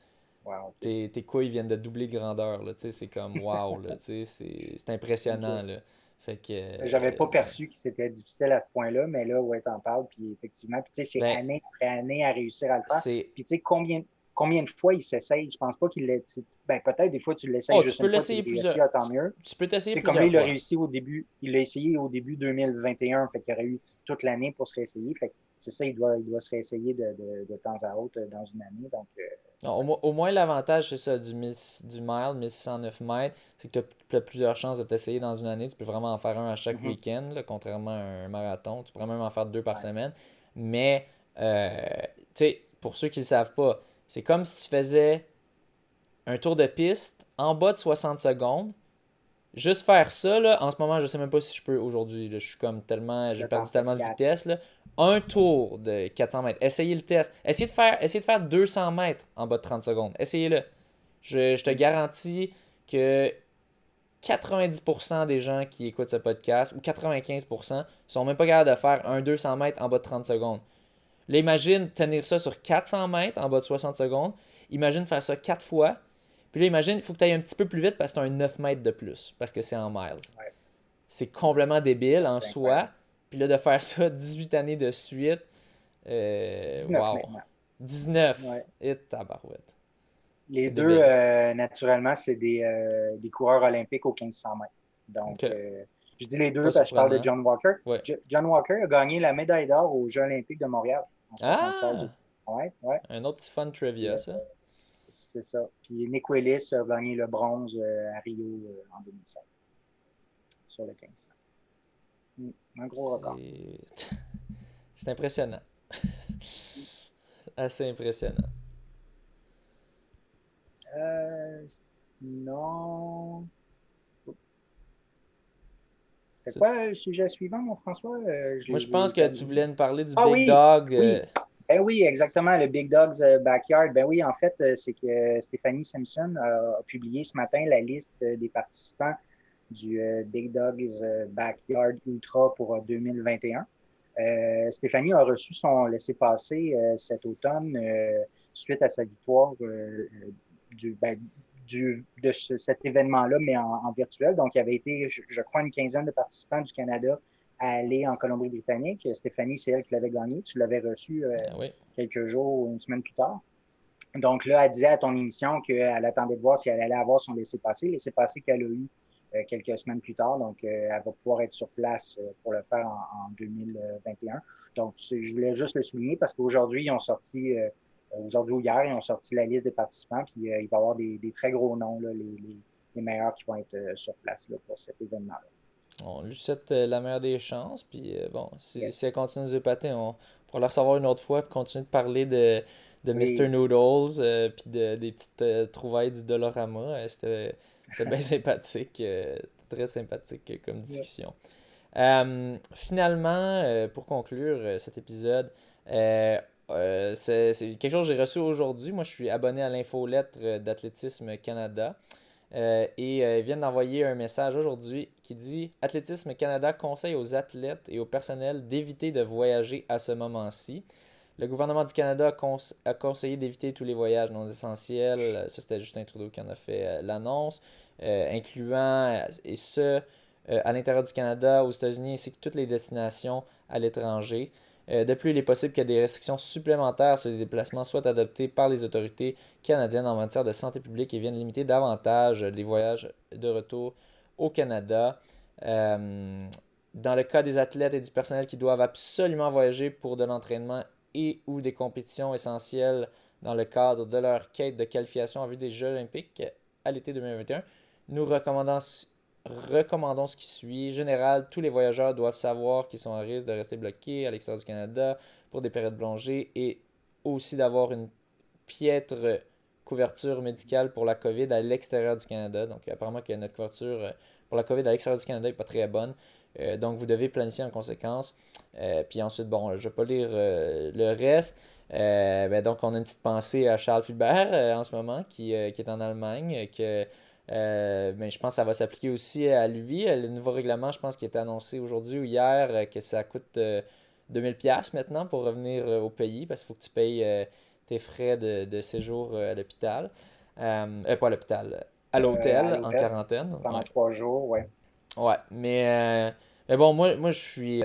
Speaker 2: Wow, OK.
Speaker 1: tes couilles viennent de doubler de grandeur, là, tu sais, c'est comme, wow, là, tu sais, c'est impressionnant,
Speaker 2: OK.
Speaker 1: là. Fait que,
Speaker 2: J'avais pas
Speaker 1: ouais.
Speaker 2: perçu que c'était difficile à ce point-là, mais là, ouais, t'en parles, puis effectivement, puis tu sais, c'est
Speaker 1: Ben,
Speaker 2: année après année à réussir à le faire.
Speaker 1: c'est,
Speaker 2: Puis tu sais, combien de fois il s'essaye? Je pense pas qu'il l'ait. Ben, peut-être des fois, tu l'essayes
Speaker 1: oh, tu
Speaker 2: juste
Speaker 1: peux
Speaker 2: une fois, tu
Speaker 1: l'essayer
Speaker 2: réussis,
Speaker 1: plusieurs,
Speaker 2: ah, tant mieux.
Speaker 1: tu peux t'essayer
Speaker 2: Tu sais, comme là,
Speaker 1: plusieurs
Speaker 2: il a
Speaker 1: fois.
Speaker 2: réussi au début, il l'a essayé au début 2021, fait qu'il aurait eu toute l'année pour se réessayer. Fait que c'est ça, il doit se réessayer de temps à autre dans une année. Donc,
Speaker 1: Non, au moins, l'avantage, c'est ça, du mile, 1609 mètres, c'est que tu as plusieurs chances de t'essayer dans une année. Tu peux vraiment en faire un à chaque
Speaker 2: mhm,
Speaker 1: week-end, là, contrairement à un marathon. Tu pourrais même en faire deux par
Speaker 2: ouais.
Speaker 1: semaine. Mais, tu sais, pour ceux qui ne le savent pas, c'est comme si tu faisais un tour de piste en bas de 60 secondes. Juste faire ça, là, en ce moment, je sais même pas si je peux aujourd'hui. Là. Je suis comme tellement. J'ai
Speaker 2: Là, t'en
Speaker 1: perdu
Speaker 2: fais
Speaker 1: tellement de
Speaker 2: 4.
Speaker 1: vitesse. Là. Un tour de 400 mètres. Essayez le test. Essayez de faire 200 mètres en bas de 30 secondes. Essayez-le. Je te garantis que 90% des gens qui écoutent ce podcast, ou 95%, sont même pas capables de faire un 200 mètres en bas de 30 secondes. Là, imagine tenir ça sur 400 mètres en bas de 60 secondes. Imagine faire ça 4 fois. Puis là, imagine, il faut que tu ailles un petit peu plus vite parce que tu as un 9 mètres de plus, parce que c'est en miles.
Speaker 2: Ouais,
Speaker 1: C'est complètement débile en
Speaker 2: c'est incroyable.
Speaker 1: soi. Puis là, de faire ça 18 années de suite,
Speaker 2: 19
Speaker 1: wow.
Speaker 2: maintenant.
Speaker 1: 19.
Speaker 2: Ouais.
Speaker 1: Et tabarouette.
Speaker 2: Les
Speaker 1: C'est
Speaker 2: deux,
Speaker 1: débile.
Speaker 2: naturellement, c'est des coureurs olympiques aux 1500 mètres. Donc,
Speaker 1: Ok.
Speaker 2: je dis les deux
Speaker 1: Pas
Speaker 2: parce que je parle de
Speaker 1: surprenant.
Speaker 2: John Walker.
Speaker 1: Ouais.
Speaker 2: John Walker a gagné la médaille d'or aux Jeux olympiques de Montréal en 76.
Speaker 1: Ah!
Speaker 2: Ouais, ouais.
Speaker 1: Un autre petit fun
Speaker 2: Puis,
Speaker 1: trivia, ça.
Speaker 2: c'est ça. Puis Nick Willis a gagné le bronze à Rio en 2007 sur le 1500. Un gros record.
Speaker 1: C'est. C'est impressionnant. Assez impressionnant.
Speaker 2: Euh, Sinon, c'est
Speaker 1: C'est-
Speaker 2: quoi le sujet suivant, mon François?
Speaker 1: Moi, je
Speaker 2: J'ai
Speaker 1: pense que tu
Speaker 2: perdu.
Speaker 1: voulais nous parler du
Speaker 2: Ah
Speaker 1: Big
Speaker 2: oui,
Speaker 1: Dog.
Speaker 2: oui. Ben oui, exactement, le Big Dog's Backyard. Ben oui, en fait, c'est que Stéphanie Simpson a publié ce matin la liste des participants du Big Dog's Backyard Ultra pour 2021. Stéphanie a reçu son laissez-passer cet automne suite à sa victoire du, ben, cet événement-là, mais en virtuel. Donc, il y avait été, je crois, une quinzaine de participants du Canada à aller en Colombie-Britannique. Stéphanie, c'est elle qui l'avait gagné. Tu l'avais reçu
Speaker 1: Ah oui.
Speaker 2: quelques jours ou une semaine plus tard. Donc là, elle disait à ton émission qu'elle attendait de voir si elle allait avoir son laissez-passer. Laissez-passer qu'elle a eu quelques semaines plus tard. Donc, elle va pouvoir être sur place pour le faire en 2021. Donc, je voulais juste le souligner parce qu'aujourd'hui, ils ont sorti, aujourd'hui ou hier, ils ont sorti la liste des participants. Puis, il va y avoir des très gros noms, là, les meilleurs qui vont être sur place là, pour cet événement-là.
Speaker 1: On lui souhaite la meilleure des chances. Puis bon, si
Speaker 2: Yes.
Speaker 1: elle continue de se épater, on pourra la recevoir une autre fois. Puis continuer de parler de Mr.
Speaker 2: Oui,
Speaker 1: Noodles. Puis des petites trouvailles du Dollarama. C'était bien sympathique. Très sympathique comme
Speaker 2: yeah.
Speaker 1: discussion. Finalement, pour conclure cet épisode, c'est quelque chose que j'ai reçu aujourd'hui. Moi, je suis abonné à l'infolettre d'Athlétisme Canada. Ils viennent d'envoyer un message aujourd'hui qui dit Athlétisme Canada conseille aux athlètes et au personnel d'éviter de voyager à ce moment-ci. Le gouvernement du Canada a conseillé d'éviter tous les voyages non essentiels. Ça, c'était Justin Trudeau qui en a fait l'annonce, incluant, et ce, à l'intérieur du Canada, aux États-Unis, ainsi que toutes les destinations à l'étranger. De plus, il est possible que des restrictions supplémentaires sur les déplacements soient adoptées par les autorités canadiennes en matière de santé publique et viennent limiter davantage les voyages de retour au Canada. Dans le cas des athlètes et du personnel qui doivent absolument voyager pour de l'entraînement et ou des compétitions essentielles dans le cadre de leur quête de qualification en vue des Jeux olympiques à l'été 2021, nous recommandons ce qui suit. En général, tous les voyageurs doivent savoir qu'ils sont à risque de rester bloqués à l'extérieur du Canada pour des périodes prolongées et aussi d'avoir une piètre couverture médicale pour la COVID à l'extérieur du Canada. Donc, apparemment que notre couverture pour la COVID à l'extérieur du Canada n'est pas très bonne. Donc, vous devez planifier en conséquence. Puis ensuite, bon, je ne vais pas lire le reste. Donc, on a une petite pensée à Charles Fulbert en ce moment qui est en Allemagne, mais je pense que ça va s'appliquer aussi à lui. Le nouveau règlement, je pense qu'il est annoncé aujourd'hui ou hier que ça coûte 2000$ maintenant pour revenir au pays parce qu'il faut que tu payes tes frais de séjour à l'hôpital. Pas à l'hôpital, à
Speaker 2: À
Speaker 1: l'hôtel en
Speaker 2: l'hôtel
Speaker 1: quarantaine.
Speaker 2: pendant
Speaker 1: Ouais,
Speaker 2: 3 jours, ouais.
Speaker 1: ouais. Mais bon, moi je suis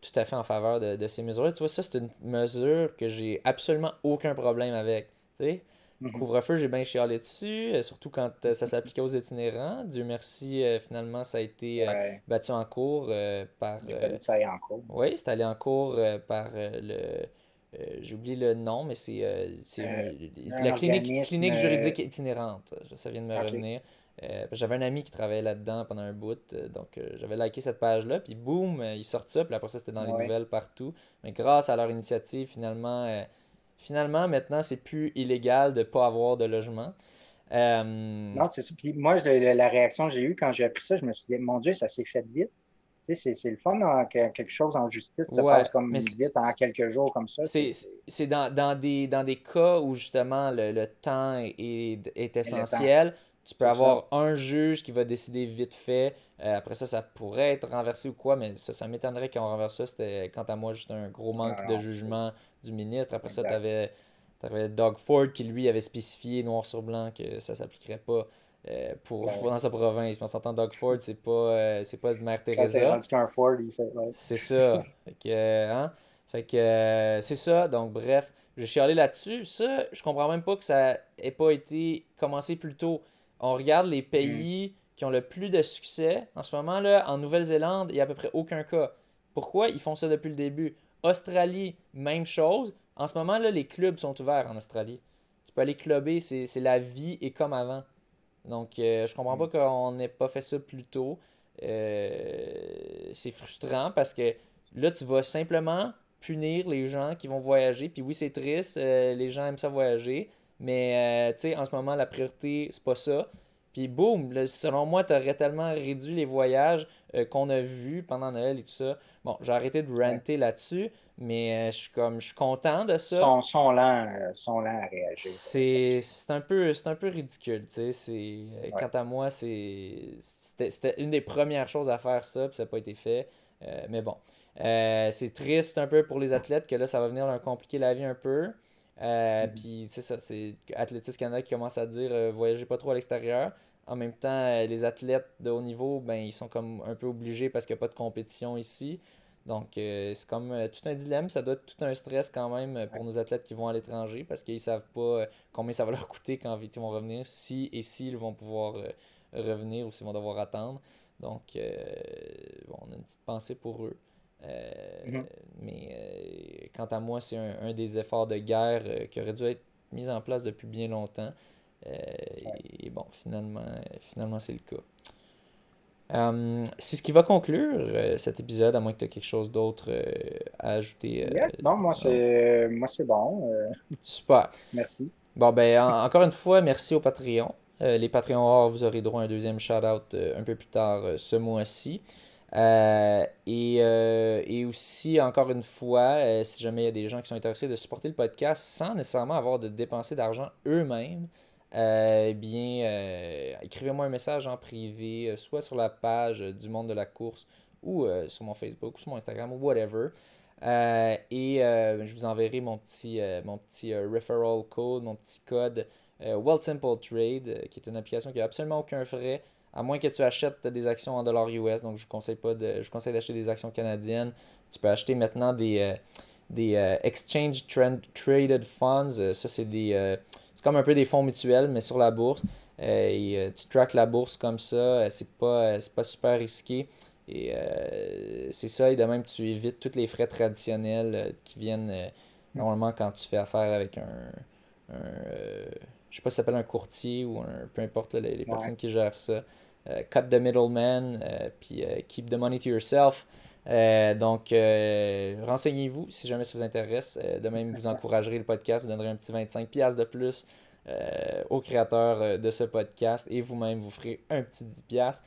Speaker 1: tout à fait en faveur de ces mesures-là. Tu vois, ça, c'est une mesure que j'ai absolument aucun problème avec. Tu sais?
Speaker 2: Mhm.
Speaker 1: Couvre-feu, j'ai bien chialé dessus, surtout quand ça s'appliquait aux itinérants. Dieu merci, finalement, ça a été
Speaker 2: Ouais,
Speaker 1: battu en cours par...
Speaker 2: il a fallu que ça aille en cours.
Speaker 1: oui, c'est allé en cours par j'ai oublié le nom, mais c'est
Speaker 2: Euh, un
Speaker 1: la
Speaker 2: organisme.
Speaker 1: clinique juridique itinérante. Ça vient de me
Speaker 2: OK.
Speaker 1: revenir. J'avais un ami qui travaillait là-dedans pendant un bout, donc j'avais liké cette page-là, puis boum, ils sortent ça, puis après ça, c'était dans les
Speaker 2: Ouais.
Speaker 1: nouvelles partout. Mais grâce à leur initiative, finalement maintenant, c'est plus illégal de ne pas avoir de logement. Euh,
Speaker 2: Non, c'est ça. Puis moi, la réaction que j'ai eue quand j'ai appris ça, je me suis dit, mon Dieu, ça s'est fait vite. Tu sais, c'est le fun que quelque chose en justice se
Speaker 1: ouais,
Speaker 2: passe
Speaker 1: mais
Speaker 2: comme vite en quelques jours comme ça.
Speaker 1: c'est dans des cas où justement le temps est
Speaker 2: Et le temps,
Speaker 1: essentiel. Tu peux
Speaker 2: c'est ça.
Speaker 1: avoir un juge qui va décider vite fait. Après ça, ça pourrait être renversé ou quoi, mais ça m'étonnerait qu'on renverse ça. C'était, quant à moi, juste un gros
Speaker 2: Non,
Speaker 1: manque de
Speaker 2: non,
Speaker 1: jugement du ministre. Après ça, tu
Speaker 2: exact.
Speaker 1: avais Doug Ford qui, lui, avait spécifié noir sur blanc que ça s'appliquerait pas
Speaker 2: Ben,
Speaker 1: dans sa province. Mais on s'entend, Doug Ford, c'est pas de Mère
Speaker 2: quand c'est
Speaker 1: Teresa.
Speaker 2: rendu qu'un Ford, il fait, ouais.
Speaker 1: C'est ça. C'est ça. Donc, bref, j'ai chialé là-dessus. Ça, je comprends même pas que ça ait pas été commencé plus tôt. On regarde les
Speaker 2: Hmm.
Speaker 1: pays qui ont le plus de succès. En ce moment, là, en Nouvelle-Zélande, il n'y a à peu près aucun cas. Pourquoi ils font ça depuis le début? Australie, même chose. En ce moment, là, les clubs sont ouverts en Australie. Tu peux aller clubber, c'est la vie et comme avant. Donc, je comprends
Speaker 2: Hmm.
Speaker 1: pas qu'on n'ait pas fait ça plus tôt. C'est frustrant parce que là, tu vas simplement punir les gens qui vont voyager. Puis oui, c'est triste, les gens aiment ça voyager, mais tu sais, en ce moment, la priorité, c'est pas ça. Puis boum, là, selon moi, tu aurais tellement réduit les voyages qu'on a vus pendant Noël et tout ça. Bon, j'ai arrêté de
Speaker 2: Ouais.
Speaker 1: ranter là-dessus, mais je suis content de ça.
Speaker 2: Sont lents à réagir
Speaker 1: C'est
Speaker 2: là-dessus.
Speaker 1: c'est un peu ridicule, tu sais,
Speaker 2: Ouais.
Speaker 1: quant à moi, c'était une des premières choses à faire ça, puis ça n'a pas été fait. Mais bon, c'est triste un peu pour les athlètes que là, ça va venir leur compliquer la vie un peu.
Speaker 2: Mhm.
Speaker 1: Puis, c'est ça, c'est Athlétisme Canada qui commence à dire voyagez pas trop à l'extérieur. En même temps, les athlètes de haut niveau, ben, ils sont comme un peu obligés parce qu'il n'y a pas de compétition ici. Donc, c'est comme tout un dilemme. Ça doit être tout un stress quand même pour
Speaker 2: Ouais.
Speaker 1: nos athlètes qui vont à l'étranger parce qu'ils savent pas combien ça va leur coûter quand ils vont revenir, si et s'ils vont pouvoir revenir ou s'ils vont devoir attendre. Donc, bon, on a une petite pensée pour eux.
Speaker 2: Mhm.
Speaker 1: Mais quant à moi, c'est un des efforts de guerre qui aurait dû être mis en place depuis bien longtemps.
Speaker 2: Ouais.
Speaker 1: Et bon, finalement c'est le cas. C'est ce qui va conclure cet épisode, à moins que tu aies quelque chose d'autre à ajouter.
Speaker 2: Yeah. Non,
Speaker 1: Oh,
Speaker 2: moi c'est bon.
Speaker 1: super.
Speaker 2: Merci.
Speaker 1: Bon, ben, encore une fois, merci au Patreon. Les Patreons or, vous aurez droit à un deuxième shout-out un peu plus tard ce mois-ci. Et aussi, encore une fois, si jamais il y a des gens qui sont intéressés de supporter le podcast sans nécessairement avoir de dépenser d'argent eux-mêmes, eh bien, écrivez-moi un message en privé, soit sur la page du Monde de la course, ou sur mon Facebook, ou sur mon Instagram, ou whatever. Je vous enverrai mon petit referral code, mon petit code World Simple Trade, qui est une application qui n'a absolument aucun frais, à moins que tu achètes des actions en dollars US. Donc, je vous conseille d'acheter des actions canadiennes. Tu peux acheter maintenant des Exchange Traded Funds. Ça, c'est comme un peu des fonds mutuels, mais sur la bourse. Tu tracks la bourse comme ça. C'est pas super risqué. C'est ça, et de même, tu évites tous les frais traditionnels qui viennent normalement quand tu fais affaire avec je sais pas si ça s'appelle un courtier ou peu importe là, les
Speaker 2: Ouais.
Speaker 1: personnes qui gèrent ça. Cut the middleman, puis keep the money to yourself. Renseignez-vous si jamais ça vous intéresse. De même, vous encouragerez le podcast, vous donnerez un petit 25$ de plus au créateur de ce podcast et vous-même, vous ferez un petit 10$.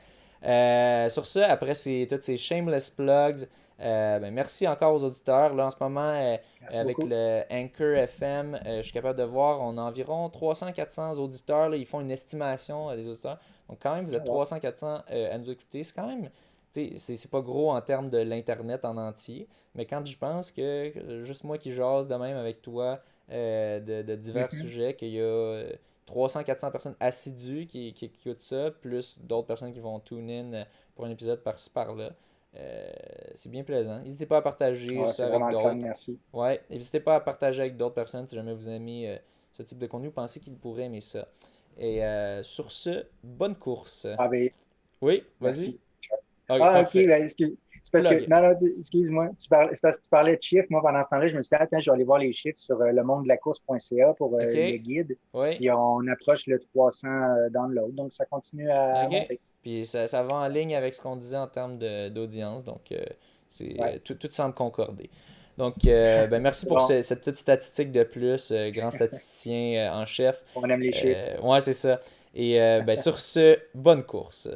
Speaker 1: Sur ce, après toutes ces shameless plugs, ben, merci encore aux auditeurs. Là, en ce moment,
Speaker 2: Merci
Speaker 1: avec
Speaker 2: beaucoup.
Speaker 1: le Anchor FM, je suis capable de voir, on a environ 300-400 auditeurs. Là, ils font une estimation des auditeurs. Donc, quand même, vous
Speaker 2: Ah,
Speaker 1: êtes
Speaker 2: wow.
Speaker 1: 300-400 à nous écouter. C'est quand même, tu sais, c'est pas gros en termes de l'Internet en entier. Mais quand je pense que juste moi qui jase de même avec toi de divers
Speaker 2: Mhm.
Speaker 1: sujets, qu'il y a 300-400 personnes assidues qui écoutent ça, plus d'autres personnes qui vont tune in pour un épisode par-ci par-là. C'est bien plaisant. N'hésitez pas à partager
Speaker 2: Ouais,
Speaker 1: ça
Speaker 2: c'est
Speaker 1: avec
Speaker 2: vraiment le fun,
Speaker 1: d'autres.
Speaker 2: merci.
Speaker 1: Ouais, n'hésitez pas à partager avec d'autres personnes si jamais vous aimez ce type de contenu, vous pensez qu'ils pourraient aimer ça. Et sur ce, bonne course.
Speaker 2: Ah, ben,
Speaker 1: Oui, vas-y.
Speaker 2: merci.
Speaker 1: Ok,
Speaker 2: Ah, ok,
Speaker 1: parfait.
Speaker 2: ben, c'est parce que,
Speaker 1: Plug.
Speaker 2: non, non, excuse-moi, c'est parce que tu parlais de chiffres. Moi, pendant ce temps-là, je me suis dit, attends, je vais aller voir les chiffres sur le monde de la course.ca pour
Speaker 1: Ok,
Speaker 2: le guide.
Speaker 1: oui,
Speaker 2: Puis on approche le 300 downloads, donc ça continue à
Speaker 1: ok.
Speaker 2: monter.
Speaker 1: Puis ça va en ligne avec ce qu'on disait en termes d'audience, donc
Speaker 2: Ouais,
Speaker 1: tout semble concorder. Donc, ben, merci
Speaker 2: c'est
Speaker 1: pour
Speaker 2: bon.
Speaker 1: cette petite statistique de plus, grand statisticien en chef.
Speaker 2: On aime les chiffres.
Speaker 1: Ouais, c'est ça. Et ben, sur ce, bonne course.